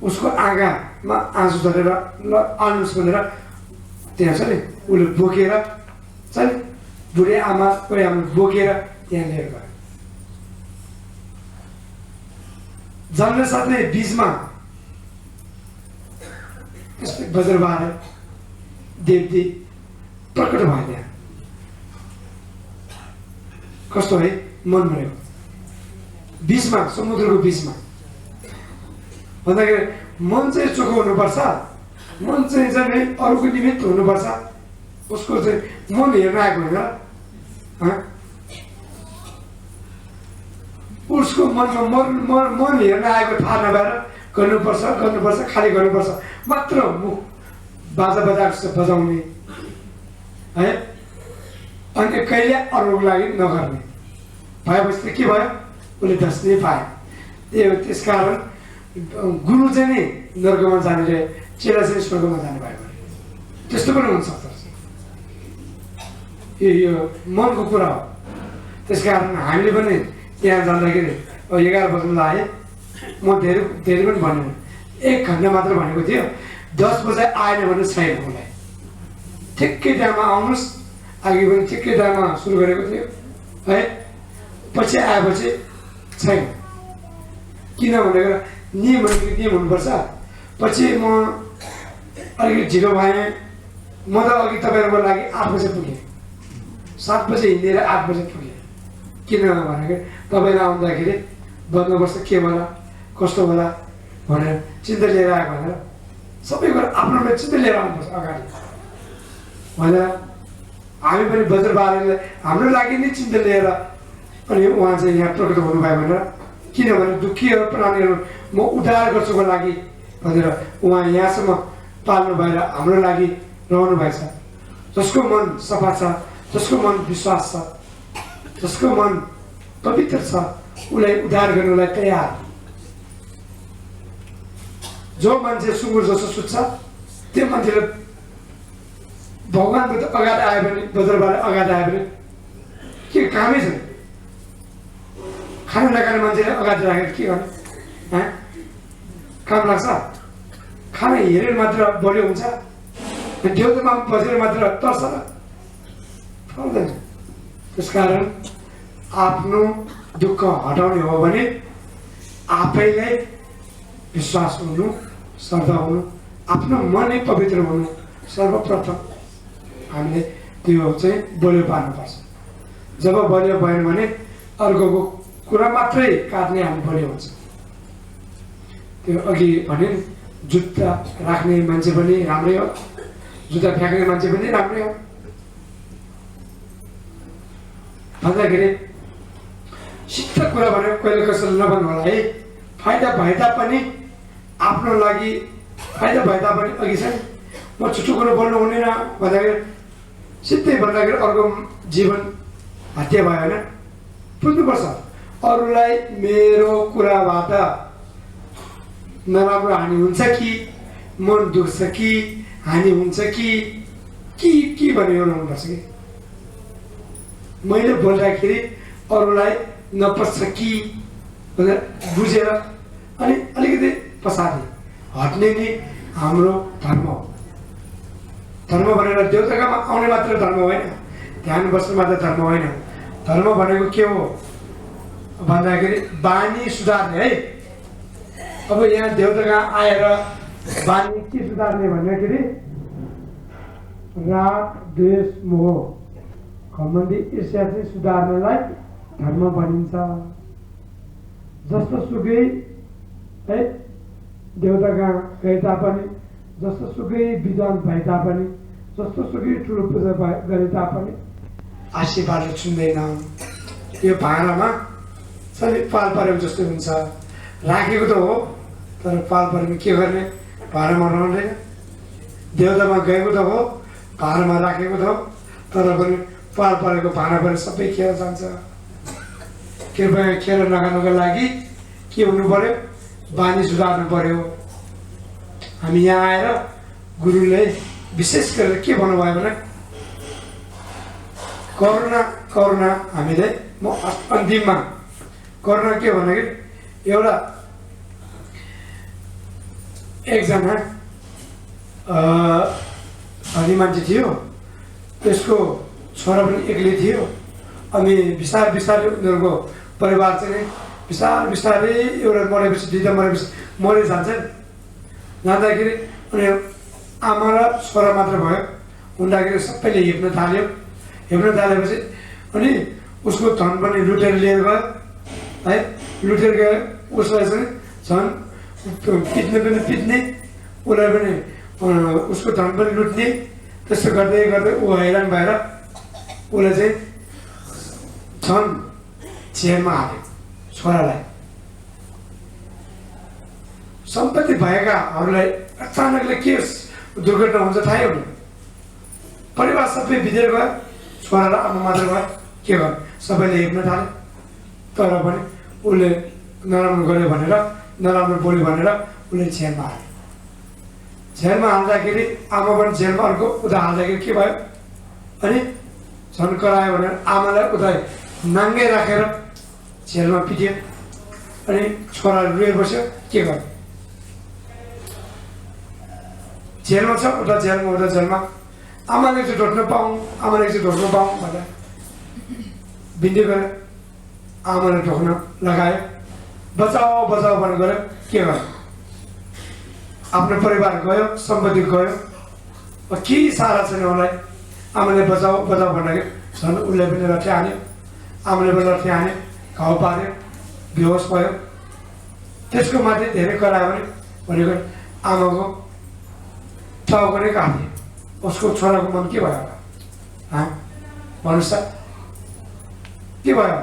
उसको आँखामा आँसु झरेर ल आउनुहोस् भनेर त्यहाँ छ नि उसले बोकेर चाहिँ बुढी आमा बोकेर त्यहाँ लिएर गयो। जन्म साथै बिचमा यस्तै बज्रबार देवदी प्रकट भयो त्यहाँ। कस्तो है मन भनेको, बिचमा समुद्रको बिचमा भन्दाखेरि मन चाहिँ चोखो हुनुपर्छ, मन चाहिँ अरूको निमित्त हुनुपर्छ। उसको चाहिँ मन हेर्न आएको होइन, उसको मनमा मन हेर्न आएको थाहा नभएर गर्नुपर्छ खाली गर्नुपर्छ मात्र मुख बाजा बजाउने है। अनि कहिले अरूको लागि नगर्ने भएपछि त के भयो? उसले दस्ने पायो। त्यसकारण गुरु चाहिँ नि नर्कमा जाने रे, चेला चाहिँ स्वर्गमा जाने भयो भने त्यस्तो पनि हुनसक्छ। यो मनको कुरा हो। त्यसकारण हामीले पनि त्यहाँ जाँदाखेरि 11 बज्नु लाग्यो। म धेरै पनि भनेन, 1 घन्टा मात्र भनेको थियो। 10 बजे आएन भने छैन उसलाई, ठिक्कै टाइममा आउनुहोस्। अघि पनि ठिक्कै टाइममा सुरु गरेको थियो है, पछि आएपछि छैन। किन भनेको नियम हुनुपर्छ। पछि म अलिकति ढिलो भएँ। म त अघि तपाईँहरूको लागि 8 बजे पुगेँ, 7 बजे हिँडेर 8 बजे पुगेँ। किन भनेको तपाईँलाई आउँदाखेरि बन्दोबस्त के होला कस्तो होला भनेर चिन्ता लिएर आएको भनेर सबै कुरा आफ्नो चिन्ता लिएर आउनुपर्छ अगाडि भनेर हामी पनि बज्रबारले हाम्रो लागि नै चिन्ता लिएर अनि उहाँ चाहिँ यहाँ प्रकट हुनुभयो भनेर। किनभने दुःखी प्राणीहरू म उद्धार गर्छुको लागि भनेर उहाँ यहाँसम्म पाल्नु भएर हाम्रो लागि रहनु भएछ। जसको मन सफा छ, जसको मन विश्वास छ, जसको मन पवित्र छ, उसलाई उद्धार गर्नुलाई तयार। जो मान्छे सुँगुर जसो सुत्छ त्यो मान्छेले भगवान्को अगाडि आयो भने, बज्रबार अगाडि आयो भने के कामै छैन। खाना नखाने मान्छेले अगाडि राखेर के गर्ने? काम लाग्छ? खाना हेरेर मात्र बढी हुन्छ, देउतामा बसेर मात्र तर्छ र पाउँदैन। त्यसकारण आफ्नो दुःख हटाउने हो भने आफैलाई विश्वास हुनु, श्रद्धा हुनु, आफ्नो मनै पवित्र हुनु, सर्वप्रथम हामीले त्यो चाहिँ बलियो पार्नुपर्छ। जब बलियो भएन भने अर्कोको कुरा मात्रै काट्ने हामी बलियो हुन्छ। त्यो अघि भने जुत्ता राख्ने मान्छे पनि राम्रै हो, जुत्ता फ्याँक्ने मान्छे पनि राम्रै हो। भन्दाखेरि सिद्ध कुरा भनेको कहिले कसैले नभन्नु होला है, फाइदा भए तापनि आफ्नो लागि फाइदा भए तापनि अघि छ नि म छुट्टो कुरो बोल्नु हुँदैन भन्दाखेरि सिधै भन्दाखेरि अर्को जीवन हत्या भयो होइन। बुझ्नुपर्छ अरूलाई मेरो कुराबाट नराम्रो हानि हुन्छ कि मन दुख्छ कि हानि हुन्छ कि भनेर हुनुपर्छ कि मैले बोल्दाखेरि अरूलाई नपस्छ कि भनेर बुझेर अनि अलिकति पछाडि हट्ने नि हाम्रो धर्म हो। धर्म भनेर देउताकामा आउने मात्र धर्म होइन, ध्यान बस्नु मात्र धर्म होइन। धर्म भनेको के हो भन्दाखेरि बानी सुधार्ने है। अब यहाँ देउताका आएर बानी के सुधार्ने भन्दाखेरि राग द्वेष मोह घमण्डी ईर्ष्या चाहिँ सुधार्नलाई धर्म भनिन्छ। जस्तो सुकै है देउताका गए तापनि, जस्तो सुकै विद्वान भए तापनि, जस्तो सुकै ठुलो पूजा गरे तापनि आशीर्वाद छुँदैन। यो भाँडामा सबै पाल परेको जस्तो हुन्छ, राखेको त हो तर पाल परेको के गर्ने, भाँडामा रहँदैन। देउतामा गएको त हो, भाँडामा राखेको त हो तर पनि पाल परेको भाँडा पनि सबै खेर जान्छ। कृपया खेर नखानुको लागि के हुनु पर्यो, बानी सुधार्नु पर्यो। हामी यहाँ आएर गुरुले विशेष गरेर के भन्नुभयो भने करुणा हामीले म अन्तिममा करुणा के भन्दाखेरि एउटा एकजना धनी मान्छे थियो, त्यसको छोरा पनि एक्लै थियो। अनि बिस्तारै उनीहरूको परिवार चाहिँ बिस्तारै एउटा मरेपछि दुईवटा मरेपछि मरि जान्छन्। जाँदाखेरि अनि आमा र छोरा मात्र भयो। हुँदाखेरि सबैले हेप्न थालेपछि अनि उसको धन पनि लुटेर लिएर गयो है। लुटेर गयो उसलाई चाहिँ झन् पिट्ने उसलाई पनि उसको धन पनि लुट्ने। त्यस्तो गर्दै गर्दै ऊ हैरान भएर उसले चाहिँ झन् जेलमा हाल्यो छोरालाई। सम्पत्ति भएकाहरूलाई अचानकले के दुर्घटना हुन्छ थाहै हुँदैन। परिवार सबै बितेर गयो, छोरा र आमा मात्र गयो। के गर्यो, सबैले हेप्न थाले। तर पनि उसले नराम्रो गर्यो भनेर, नराम्रो बोल्यो भनेर उसले जेलमा हाल्यो। जेलमा हाल्दाखेरि आमा पनि जेलमा, अर्को उता हाल्दाखेरि के भयो अनि झन् करायो भनेर आमालाई उता नाङ्गै राखेर जेलमा पिट्यो। अनि छोरा रोएर बस्यो। के गर्यो, जेलमा छ, उता जेलमा आमाले चाहिँ ढोट्न पाऊँ भनेर बिन्ती गरे। आमाले ढोक्न लगायो, बचाओ भनेर गऱ्यो। के गर्यो, आफ्नो परिवार गयो, सम्पत्ति गयो, केही सारा छैन उसलाई। आमाले बचाओ भन्दाखेरि झन् उसले पनि लट्ठी हान्यो, आमाले पनि लट्ठी हान्यो, घाउ पार्यो, बेहोस भयो। त्यसको माथि धेरै करायो भनेको आमाको टाउको नै काट्यो। उसको छोराको मन के भयो होला भन्नुहोस् त, के भयो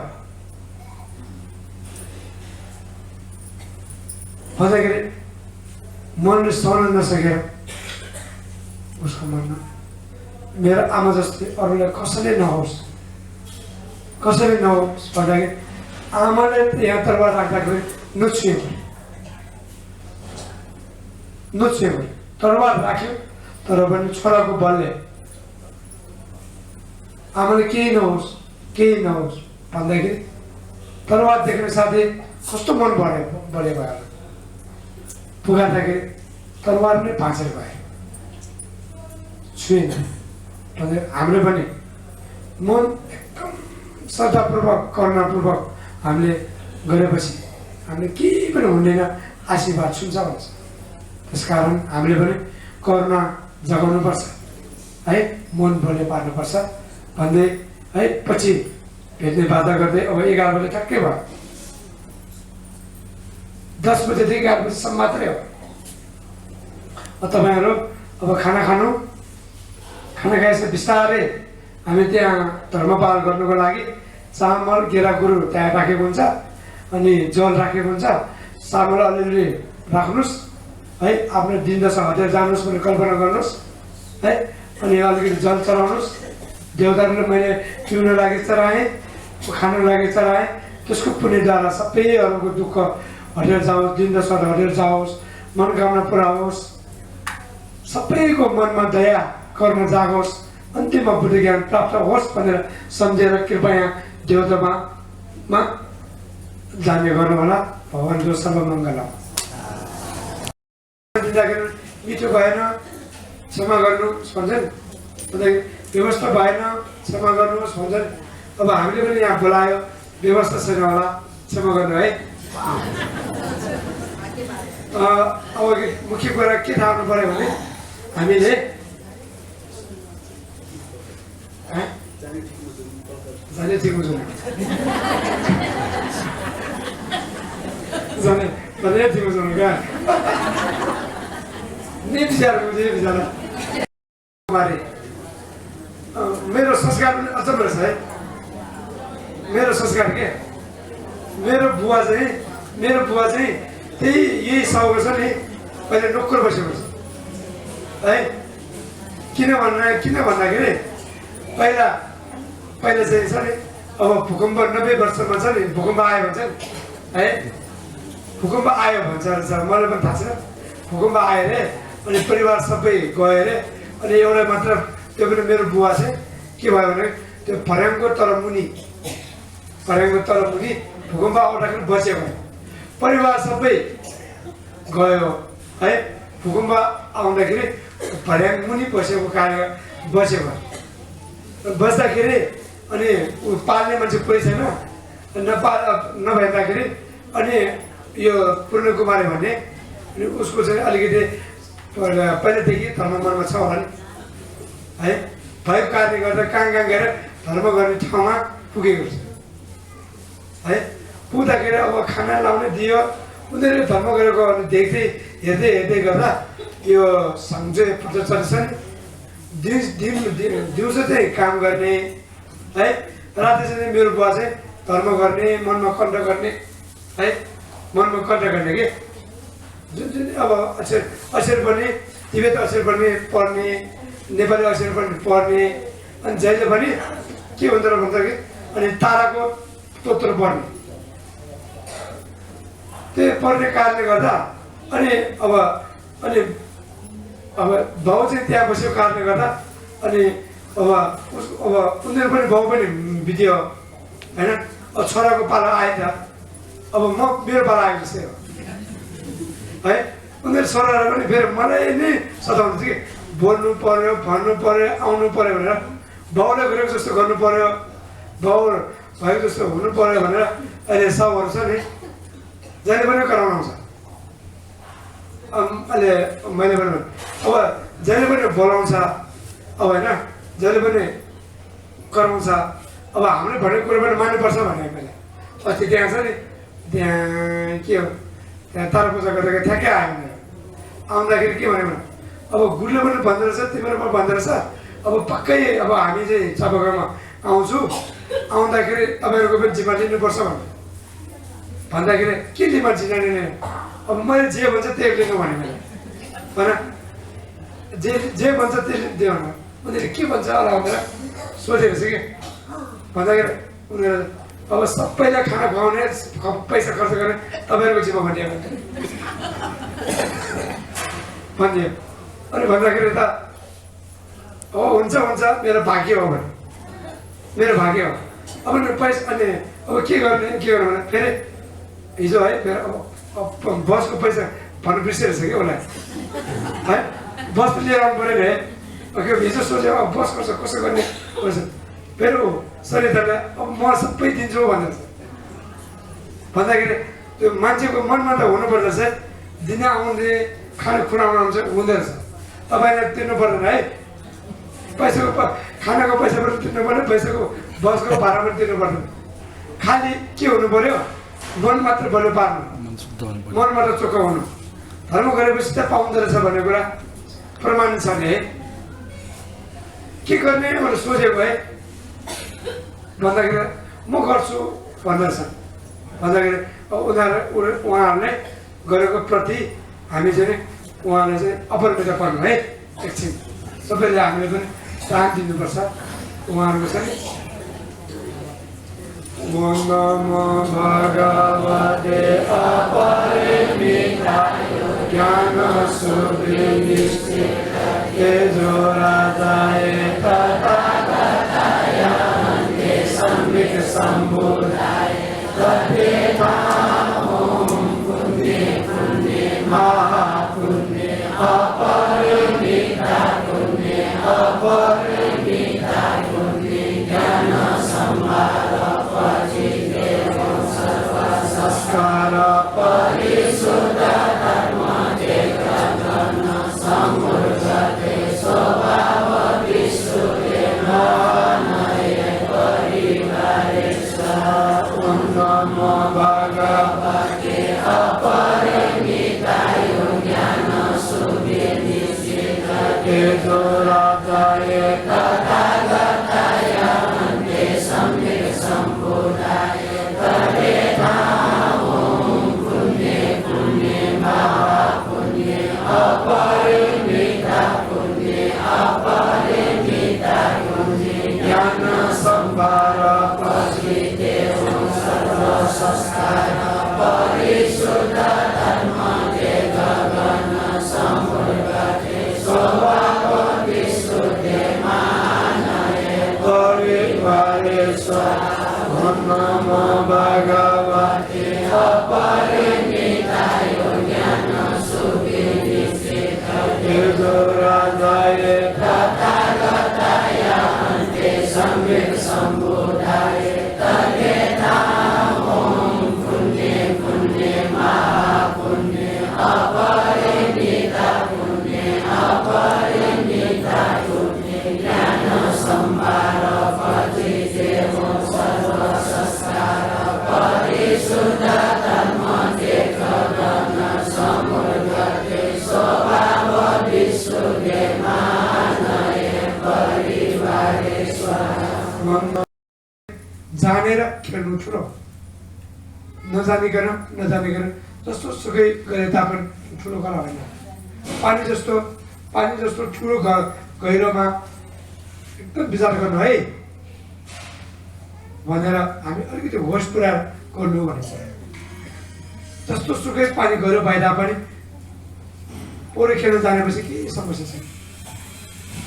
भन्दाखेरि मनले सहन नसकेर उसको मनमा मेरो आमा जस्तै अरूलाई कसैले नहोस् भन्दाखेरि आमाले यहाँ तरबार राख्दाखेरि नुच्छ्यो तरबार राख्यो। तर पनि छोराको बलले आमाले केही नहोस् भन्दाखेरि तरबार देख्ने साथै कस्तो मन बढे भयो। पुगादाखेरि तरबार नै भाँचेर भयो, छुएन। हामीले पनि मन एकदम श्रद्धापूर्वक करुणापूर्वक हामीले गरेपछि हामीले केही पनि हुँदैन, आशीर्वाद छुन्छ भन्छ। त्यसकारण हामीले पनि करुणा जगाउनुपर्छ है, मन बोले पार्नुपर्छ भन्दै है पछि भेट्ने बाधा गर्दै अब 11 बजे ठ्याक्कै भयो। 10 बजेदेखि 11 बजीसम्म मात्रै हो। तपाईँहरू अब खाना खानु, खाना खाएपछि बिस्तारै हामी त्यहाँ धर्मपाल गर्नुको लागि चामल गेडागुरु त्यहाँ राखेको हुन्छ, अनि जल राखेको हुन्छ। चामल अलिअलि राख्नुहोस् है, आफ्नो दिनदशा हटेर जानुहोस् भने कल्पना गर्नुहोस् है, अनि अलिकति जल चढाउनुहोस्। देवताहरूले मैले पिउन लागि चढाएँ, खानु लागि चढाएँ, त्यसको पुण्यद्वारा सबैहरूको दुःख हटेर जाओस्, दिनदशा हटेर जाओस्, मनोकामना पुरा होस्, सबैको मनमा दया करुणा जागोस्, अन्तिममा बुद्धि ज्ञान प्राप्त होस् भनेर सम्झेर कृपया देवतामा जाने गर्नु होला। भगवान्को सर्वमङ्गल। दिँदाखेरि मिठो भएन क्षमा गर्नुहोस् भन्छन्, व्यवस्था भएन क्षमा गर्नुहोस् भन्छन्। अब हामीले पनि यहाँ बोलायो, व्यवस्था छैन होला, क्षमा गर्नु है। अब मुख्य कुरा के थाहा हुनु पऱ्यो भने हामीले जाने ठिक हुन्छ जाने ठिक हुन्छ क्या नहीं विचार मुझे विचार हमारे मेरो संस्कार पनि अचम्म रहेछ है। मेरो संस्कार के मेरो बुवा चाहिँ त्यही यही साउको छ नि, पहिले नोकर बसेको छ है। किन भन्दाखेरि पहिला चाहिँ छ नि, अब भूकम्प 90 वर्षमा छ नि, भूकम्प आयो भन्छ नि है, भूकम्प आयो भन्छ रहेछ, मलाई पनि थाहा छैन। भूकम्प आयो अरे, अनि परिवार सबै गयो अरे, अनि एउटा मात्र त्यो पनि मेरो बुवा चाहिँ के भयो भने त्यो फर्याङको तलमुनि भूकम्प आउँदाखेरि बच्यो भयो, परिवार सबै गयो है। भूकम्प आउँदाखेरि फर्याङ मुनि बसेको कारण बच्यो भयो। बस्दाखेरि अनि पाल्ने मान्छे कोही छैन, नभएदाखेरि अनि यो पूर्ण कुमारी भन्ने अनि उसको चाहिँ अलिकति पहिलेदेखि धर्म मनमा छ होला नि है। भएको कारणले गर्दा कहाँ गएर धर्म गर्ने ठाउँमा पुगेको छ है। पुग्दाखेरि अब खाना लाउने दियो, उनीहरूले धर्म गरेको देख्दै हेर्दै गर्दा यो सङ्घ प्रदर्शन दिउँसो चाहिँ काम गर्ने है, राति चाहिँ मेरो बुवा चाहिँ धर्म गर्ने, मनमा कण्ठ गर्ने है, मनमा कण्ठ गर्ने के जुन अब अक्षर पनि तिब्बत अक्षर पनि पढ्ने, नेपाली अक्षर पनि पढ्ने, अनि जहिले पनि के हुन्छ र भन्छ कि अनि ताराको स्तोत्र पढ्ने, त्यो पढ्ने कारणले गर्दा अनि अब बाउ चाहिँ त्यहाँ बसेको कारणले गर्दा अनि अब उनीहरू पनि बाउ पनि बित्यो होइन। अब छोराको पाला आयो त, अब मेरो पाला आएको जस्तै हो है। उनीहरू छोराहरू पनि फेरि मलाई नै सताउँछ कि बोल्नु पर्यो, भन्नु पर्यो, आउनु पर्यो भनेर, बाउले गरेको जस्तो गर्नु पर्यो, बाउ भएको जस्तो हुनु पर्यो भनेर अहिले सबहरू छ नि, जहिले पनि कराउनु आउँछ। अहिले मैले पनि अब जहिले पनि बोलाउँछ अब होइन, जहिले पनि कराउँछ। अब हामीले भनेको कुरो पनि मान्नुपर्छ भने मैले अस्ति त्यहाँ छ नि, त्यहाँ के हो त्यहाँ तारा पूजा गर्दाखेरि ठ्याक्कै आयो मेरो। आउँदाखेरि के भन्यो भने अब गुरुले पनि भन्दो रहेछ, तिम्रो पनि भन्दो रहेछ, अब पक्कै अब हामी चाहिँ चापागाउँमा आउँछु, आउँदाखेरि तपाईँहरूको पनि जिम्मा लिनुपर्छ भन्दाखेरि के जिम्मा लिने, अब मैले जे भन्छ त्यही लिनु भने मैले होइन, जे भन्छ त्यही दियो भने उनीहरूले के भन्छ होला भनेर सोधेको छु कि भन्दाखेरि उनीहरू अब सबैलाई खाना खुवाउने, पैसा खर्च गर्ने तपाईँहरूको जिम्मा भनियो भनियो। अनि भन्दाखेरि त हो हुन्छ मेरो भाग्य हो भने, मेरो भाग्य हो। अब पैसा अनि अब के गर्ने भने फेरि हिजो है मेरो अब बसको पैसा भन्नु बिर्सिरहेछ कि उसलाई है, बस त लिएर आउनु पऱ्यो नि है। हिजो सोच्यो अब बस कसो गर्ने फेरि सरितालाई अब म सबै दिन्छु भन्दाखेरि त्यो मान्छेको मनमा त हुनुपर्दछ दिन आउने खाने खुवाउनु हुन्छ हुँदो रहेछ तपाईँले तिर्नु पर्दैन है पैसाको खानाको पैसा पनि तिर्नु पर्दैन पैसाको बसको भाडा पनि तिर्नु पर्दैन खालि के हुनु पर्यो मन मात्र बलियो पार्नु मन मात्र चोखो हुनु धर्म गरेपछि त पाउँदो रहेछ भन्ने कुरा प्रमाणित छ नि है के गर्ने भनेर सोचेको है भन्दाखेरि म गर्छु भन्दछ भन्दाखेरि उहाँहरूले गरेको प्रति हामी चाहिँ उहाँलाई चाहिँ अपरिमित पर्नु है एकछिन सबैले हामीले पनि साथ दिनुपर्छ उहाँहरूको चाहिँ नमो भगवते अपरिमिताय ज्ञान सुविनिष्ठे तेजोराजाय तथागताय वन्दे सम्यक् सम्बुद्धाय तथेतां पुण्ये पुण्ये महापुण्ये अपरिमिता पुण्ये अपरिमिता पुण्ये ज्ञान सम्भार संस्कार परिशुद्ध धर्म चेतन समृद्धते स्वभाव विश्वे मानय परिवारे नमो भगवते अपरिमिताय ज्ञान सुविनिष्ठे तेजोराजाय तथागताय वन्दे सम्यक् सम्बुद्धाय अपरिमिता पुण्ये अपरिमिता पुण्ये ज्ञान सम्भार प्रसिद्धे सर्व संस्कार परिशुद्ध धर्म गगन समृद्धते स्वभाव विशुद्धे मानय परिवारेश्वर नमो भगवते अपरिमिताय ज्ञान तेजोराजाय तथागताय वन्दे सम्यक् सम्बुद्धाय तथेतां पुण्ये पुण्ये महापुण्ये अपरिमिता पुण्ये अपरिमिता पुण्ये ज्ञान सम्भार प्रसिद्धे सर्व संस्कार परिशुद्ध धर्म चेतन समृद्धते स्वभाव विश्वे मानय परिवारेश्वर जानेर खेल्नु ठुलो नजानिकन जस्तो सुकै गरे तापनि ठुलो कला होइन पानी जस्तो ठुलो गहिरोमा एकदम विचार गर्नु है भनेर हामी अलिकति होस पुरा गर्नु भनेको जस्तो सुकै पानी गहिरो पाए तापनि पौडी खेल्न जानेपछि केही समस्या छैन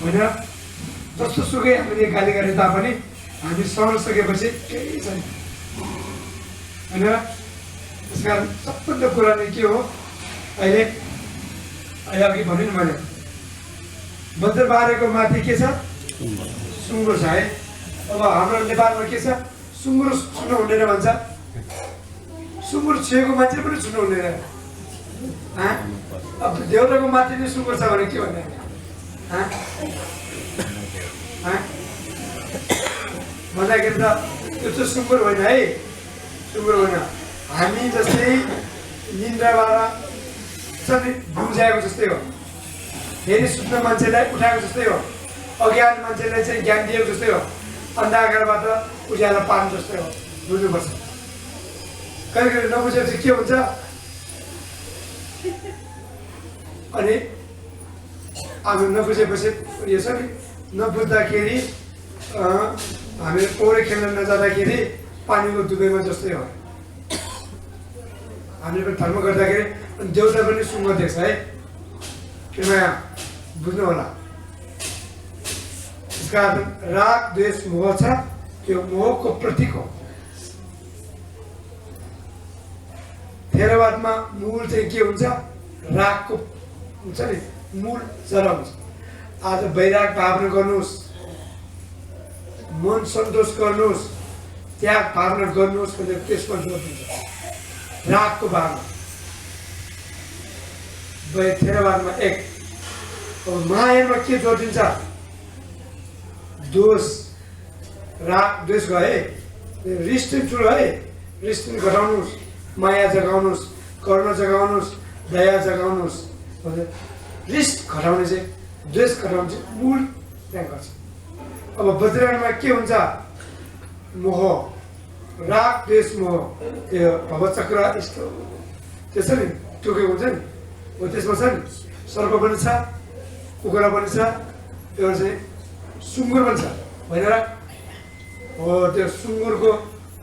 होइन जस्तो सुकै हामीले गाली गरे तापनि हामी सहन सकेपछि केही छैन होइन त्यस कारण सबभन्दा कुरा नै के हो अहिले अघि भन्यो नि मैले बज्रबारेको माथि के छ सुँगुर छ है अब हाम्रो नेपालमा के छ सुँगुर छुनु हुँदैन भन्छ सुँगुर छुएको मान्छे पनि छुनु हुँदैन अब देउताको माथि नै सुँगुर छ भने के भन्ने भन्दाखेरि त त्यो चाहिँ सुँगुर होइन है सुँगुर होइन हामी जस्तै निन्द्राबाट बुझाएको जस्तै हो फेरि सुत्न मान्छेलाई उठाएको जस्तै हो अज्ञान मान्छेलाई चाहिँ ज्ञान दिएको जस्तै हो अन्धकारबाट उज्यालो पार्नु जस्तै हो बुझ्नुपर्छ कहिले कहिले नबुझेपछि के हुन्छ अनि अब नबुझेपछि यो छ नि नबुझ्दाखेरि हामी पौडी खेल्न नजाँदाखेरि पानीको डुबेमा जस्तै हो हामीले पनि धर्म गर्दाखेरि अनि देउता पनि सुँगुर देख्छ है कृपया बुझ्नु होला त्यसका राग द्वेष मोह छ त्यो मोहको प्रतीक हो थेरवादमा मूल चाहिँ के हुन्छ रागको हुन्छ नि मूल जरा हुन्छ आज वैराग भावना गर्नुहोस् मन सन्तोष गर्नुहोस् त्याग भावना गर्नुहोस् भनेर त्यसमा जोड दिन्छ रागको भागमा थेरवादमा 1 अब मायामा के जोडिन्छ दोष राग द्वेष गए रिस चाहिँ ठुलो है रिस पनि घटाउनुहोस् माया जगाउनुहोस् करुणा जगाउनुहोस् दया जगाउनुहोस् रिस घटाउने चाहिँ द्वेष घटाउने चाहिँ मूल त्यहाँ गर्छ अब वज्रायणमा के हुन्छ मोह राग द्वेष मोह त्यो भवचक्र यस्तो त्यो छ नि टुकेको हुन्छ नि हो त्यसमा छ नि सर्प पनि छ कुखुरा पनि छ त्यो चाहिँ सुँगुर पनि छ होइन र हो त्यो सुँगुरको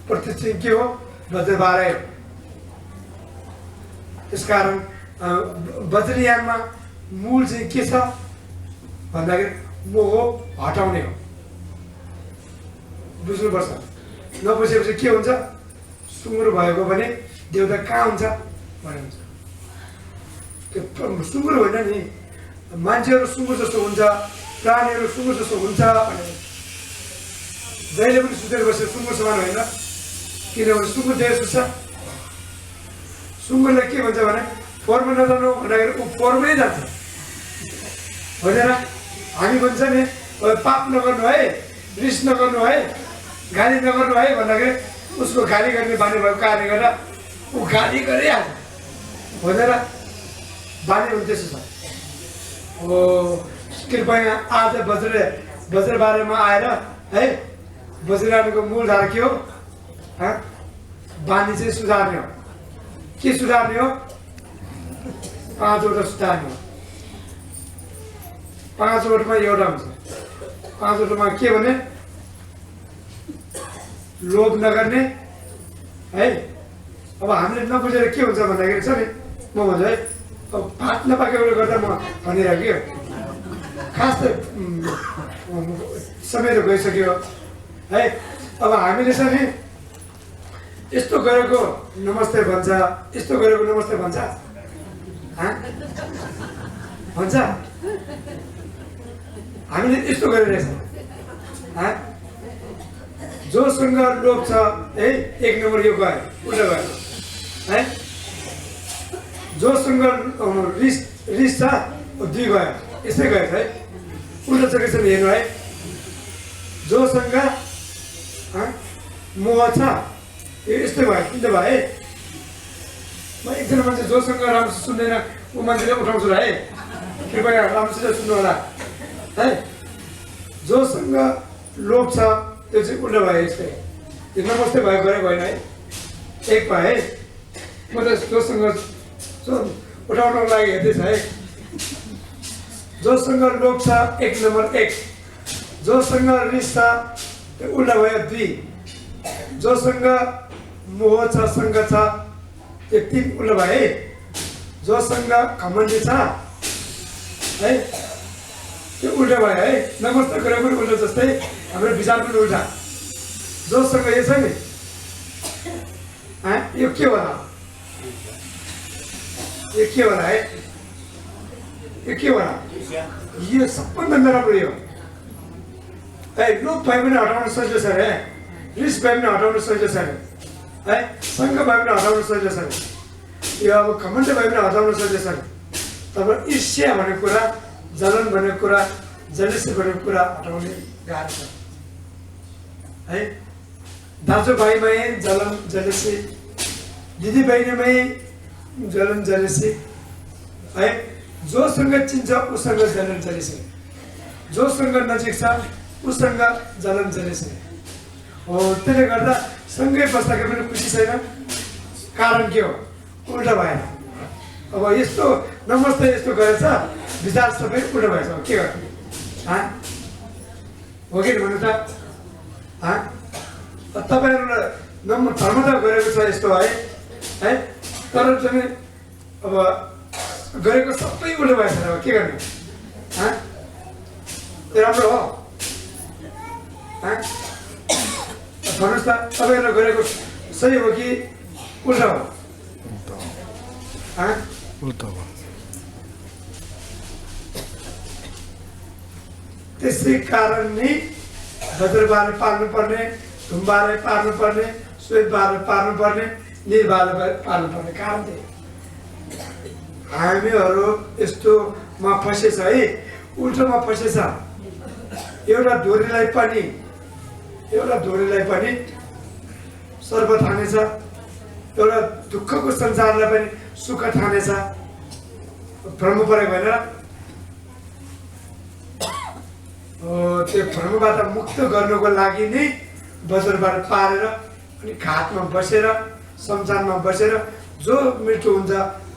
प्रतीक के हो वज्रबारै हो त्यसकारण वज्रयानमा मूल चाहिँ के छ भन्दाखेरि मोह हटाउने हो बुझ्नुपर्छ नबुझेपछि के हुन्छ सुँगुर भएको भने देउता कहाँ हुन्छ भन्ने हुन्छ त्यो सुँगुर होइन नि मान्छेहरू सुँगुर जस्तो हुन्छ प्राणीहरू सुँगुर जस्तो हुन्छ भनेर जहिले पनि सुतेर बसेर सुँगुर समान होइन किनभने सुँगुर धेरै सुत्छ सुँगुरलाई के भन्छ भने फोहोरमा नजानु भन्दाखेरि ऊ फोहोरमै जान्छ होइन र हामी भन्छ नि पाप नगर्नु है रिस नगर्नु है गाली नगर्नु है भन्दाखेरि उसको गाली गर्ने बानी भएको कारणले गर्दा ऊ गाली गरिहाल्छ होइन र बानी पनि त्यसो छ हो कृपया आज वज्रबारेमा आएर है वज्रयानको मूल धारा के हो बानी चाहिँ सुधार्ने हो के सुधार्ने हो 5 वटा सुधार्ने हो 5 वटामा एउटा हुन्छ 5 वटामा के भने लोभ नगर्ने है अब हामीले नबुझेर के हुन्छ भन्दाखेरि छ नि म भन्छु है अब पात नपाकेकोले गर्दा म भनिरहेको खास त समय त गइसक्यो है अब हामीले चाहिँ नि यस्तो गरेको नमस्ते भन्छ यस्तो गरेको नमस्ते भन्छ भन्छ हामीले यस्तो गरिरहेछ जोसँग लोभ छ है 1 नम्बर यो गयो उल्टा गयो है जोसँग रिस छ 2 गयो यसै गयो है उल्टा छ कसरी हेर्नु है जोसँग मोह छ यो यस्तै भयो किन भयो है म एकजना मान्छे जोसँग राम्रो सुन्दैन ऊ मान्छेले उठाउँछु र है कृपया राम्रोसित सुन्नु होला है जोसँग लोभ छ त्यो चाहिँ उल्टा भयो यस्तै त्यो नमस्ते भयो गरेको होइन है 1 भयो है म त जोसँग उठाउनको लागि हेर्दैछ है जोसँग लोभ छ 1 नम्बर 1 जोसँग रिस छ त्यो उल्टा भयो 2 जोसँग मोह छ सङ्ग छ त्यो 3 उल्टा भयो है जोसँग घमण्डी छ है त्यो उल्टा भयो है नमस्ते गरेको पनि उल्टा जस्तै हाम्रो विचार पनि उल्टा जोसँग यो छ नि यो के होला यो के होला है यो के होला यो सबभन्दा राम्रो यो है लोभ भए पनि हटाउन सजिलो छ अरे रिस भए पनि हटाउन सजिलो छ अरे है सङ्ग भए पनि हटाउन सजिलो छ अरे यो अब घमण्ड भए पनि हटाउन सजिलो छ अरे तब ईर्ष्या भनेको कुरा जलन भनेको कुरा जलिसी भनेको कुरा हटाउने गाह्रो छ है दाजुभाइमै जलन जलिसी दिदीबहिनीमै जलन जलिसी है जोसँग चिन्छ उसँग जलन जलिसी जोसँग नजिक छ उसँग जलन जलिसी हो त्यसले गर्दा सँगै बस्दाखेरि पनि खुसी छैन कारण के हो उल्टा भएन अब यस्तो नमस्ते यस्तो गरेछ विचार सबै उल्टा भएछ के गर्ने हो कि भन्नु त तपाईँहरूलाई धर्म त गरेको छ यस्तो है तर चाहिँ अब गरेको सबै उल्टा भएछ अब के गर्ने राम्रो हो भन्नुहोस् त तपाईँहरूले गरेको सही हो कि उल्टा हो उल्टा हो त्यसै कारण नै वज्रबार पार्नुपर्ने धुम्बारे पार्नुपर्ने श्वेतबार पार्नुपर्ने निर्वाह पाल्नुपर्ने कारण त्यही हामीहरू यस्तोमा फसेछ है उल्टोमा फसेछ एउटा ढोरीलाई पनि सर्व ठानेछ एउटा दुःखको संसारलाई पनि सुख ठानेछ भ्रम परेको होइन त्यो भ्रमबाट मुक्त गर्नको लागि नै बजारबाट पारेर अनि घाटमा बसेर शमशानमा बसेर जो मृत्यु हुन्छ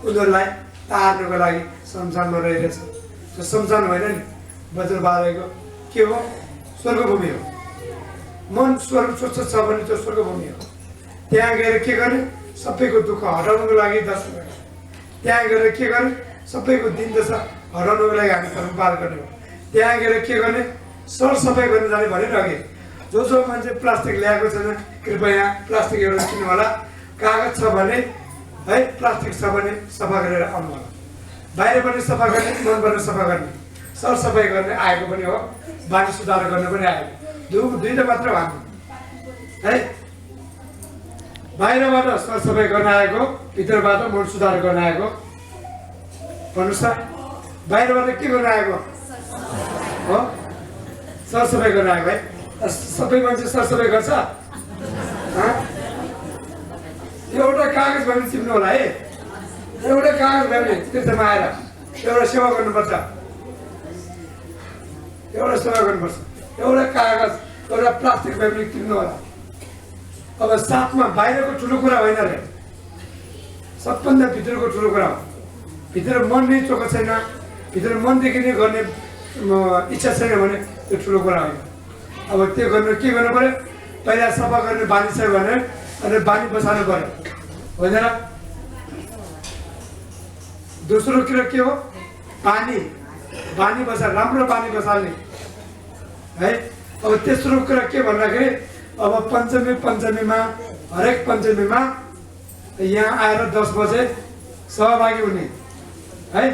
उनीहरूलाई तार्नको लागि शमशानमा रहेछ त्यो शमशान होइन नि बजार बारेको के हो स्वर्गभूमि हो मन स्वर्ग स्वच्छ छ भने त्यो स्वर्गभूमि हो त्यहाँ गएर के गर्ने सबैको दुःख हटाउनको लागि दर्शन गर्ने त्यहाँ गएर के गर्ने सबैको दिन दशा हटाउनको लागि हामी धर्म पार गर्ने हो त्यहाँ गएर के गर्ने सरसफाइ गर्न जाने भनिरहे जो मान्छे प्लास्टिक ल्याएको छैन कृपया प्लास्टिक एउटा किन्नु होला कागज छ भने है प्लास्टिक छ भने सफा गरेर आउनु होला बाहिरबाट सफा गर्ने मनबाट सफा गर्ने सरसफाइ गर्ने आएको पनि हो बानी सुधार गर्न पनि आएको दुईटा मात्र हामी है बाहिरबाट सरसफाइ गर्न आएको भित्रबाट मन सुधार गर्न आएको भन्नुहोस् त बाहिरबाट के गर्न आएको हो सरसफाइ गर्न आएको है सबै मान्छे सरसफाइ गर्छ एउटा कागज भने चिप्नु होला है एउटा कागज भयो भने तीर्थमा आएर एउटा सेवा गर्नुपर्छ एउटा कागज एउटा प्लास्टिक भयो भने किन्नु होला अब साथमा बाहिरको ठुलो कुरा होइन रे सबभन्दा भित्रको ठुलो कुरा हो भित्र मन नै चोखो छैन भित्र मनदेखि नै गर्ने इच्छा छैन भने त्यो ठुलो कुरा होइन अब त्यो गर्नु के गर्नु पर्यो पहिला सफा गर्ने बानी छ भने अनि बानी बसाल्नु पर्यो होइन र दोस्रो कुरा के हो बानी बसाल राम्रो बानी बसाल्ने है अब तेस्रो कुरा के भन्दाखेरि अब पञ्चमीमा हरेक पञ्चमीमा यहाँ आएर 10 बजे सहभागी हुने है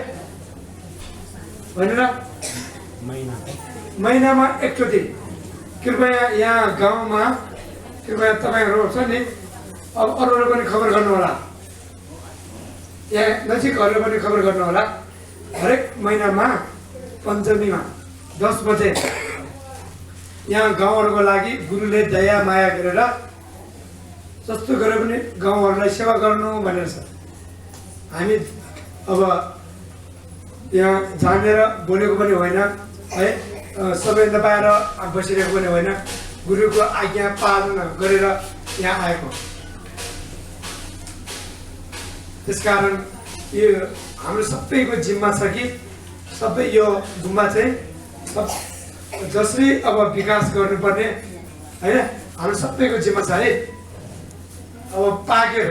भनेर महिनामा एकचोटि कृपया यहाँ गाउँमा कृपया तपाईँहरू छ नि अब अरूहरू पनि खबर गर्नु होला यहाँ नजिकहरू पनि खबर गर्नु होला हरेक महिनामा पञ्चमीमा 10 बजे यहाँ गाउँहरूको लागि गुरुले दया माया गरेर जस्तो गरे पनि गाउँहरूलाई सेवा गर्नु भनेर छ हामी अब यहाँ जानेर बोलेको पनि होइन है सबै नपाएर बसिरहेको पनि होइन गुरुको आज्ञा पालना गरेर यहाँ आएको त्यसकारण यो हाम्रो सबैको जिम्मा छ कि सबै यो गुम्बा चाहिँ जसरी अब विकास गर्नुपर्ने होइन हाम्रो सबैको जिम्मा छ है अब पाक्यो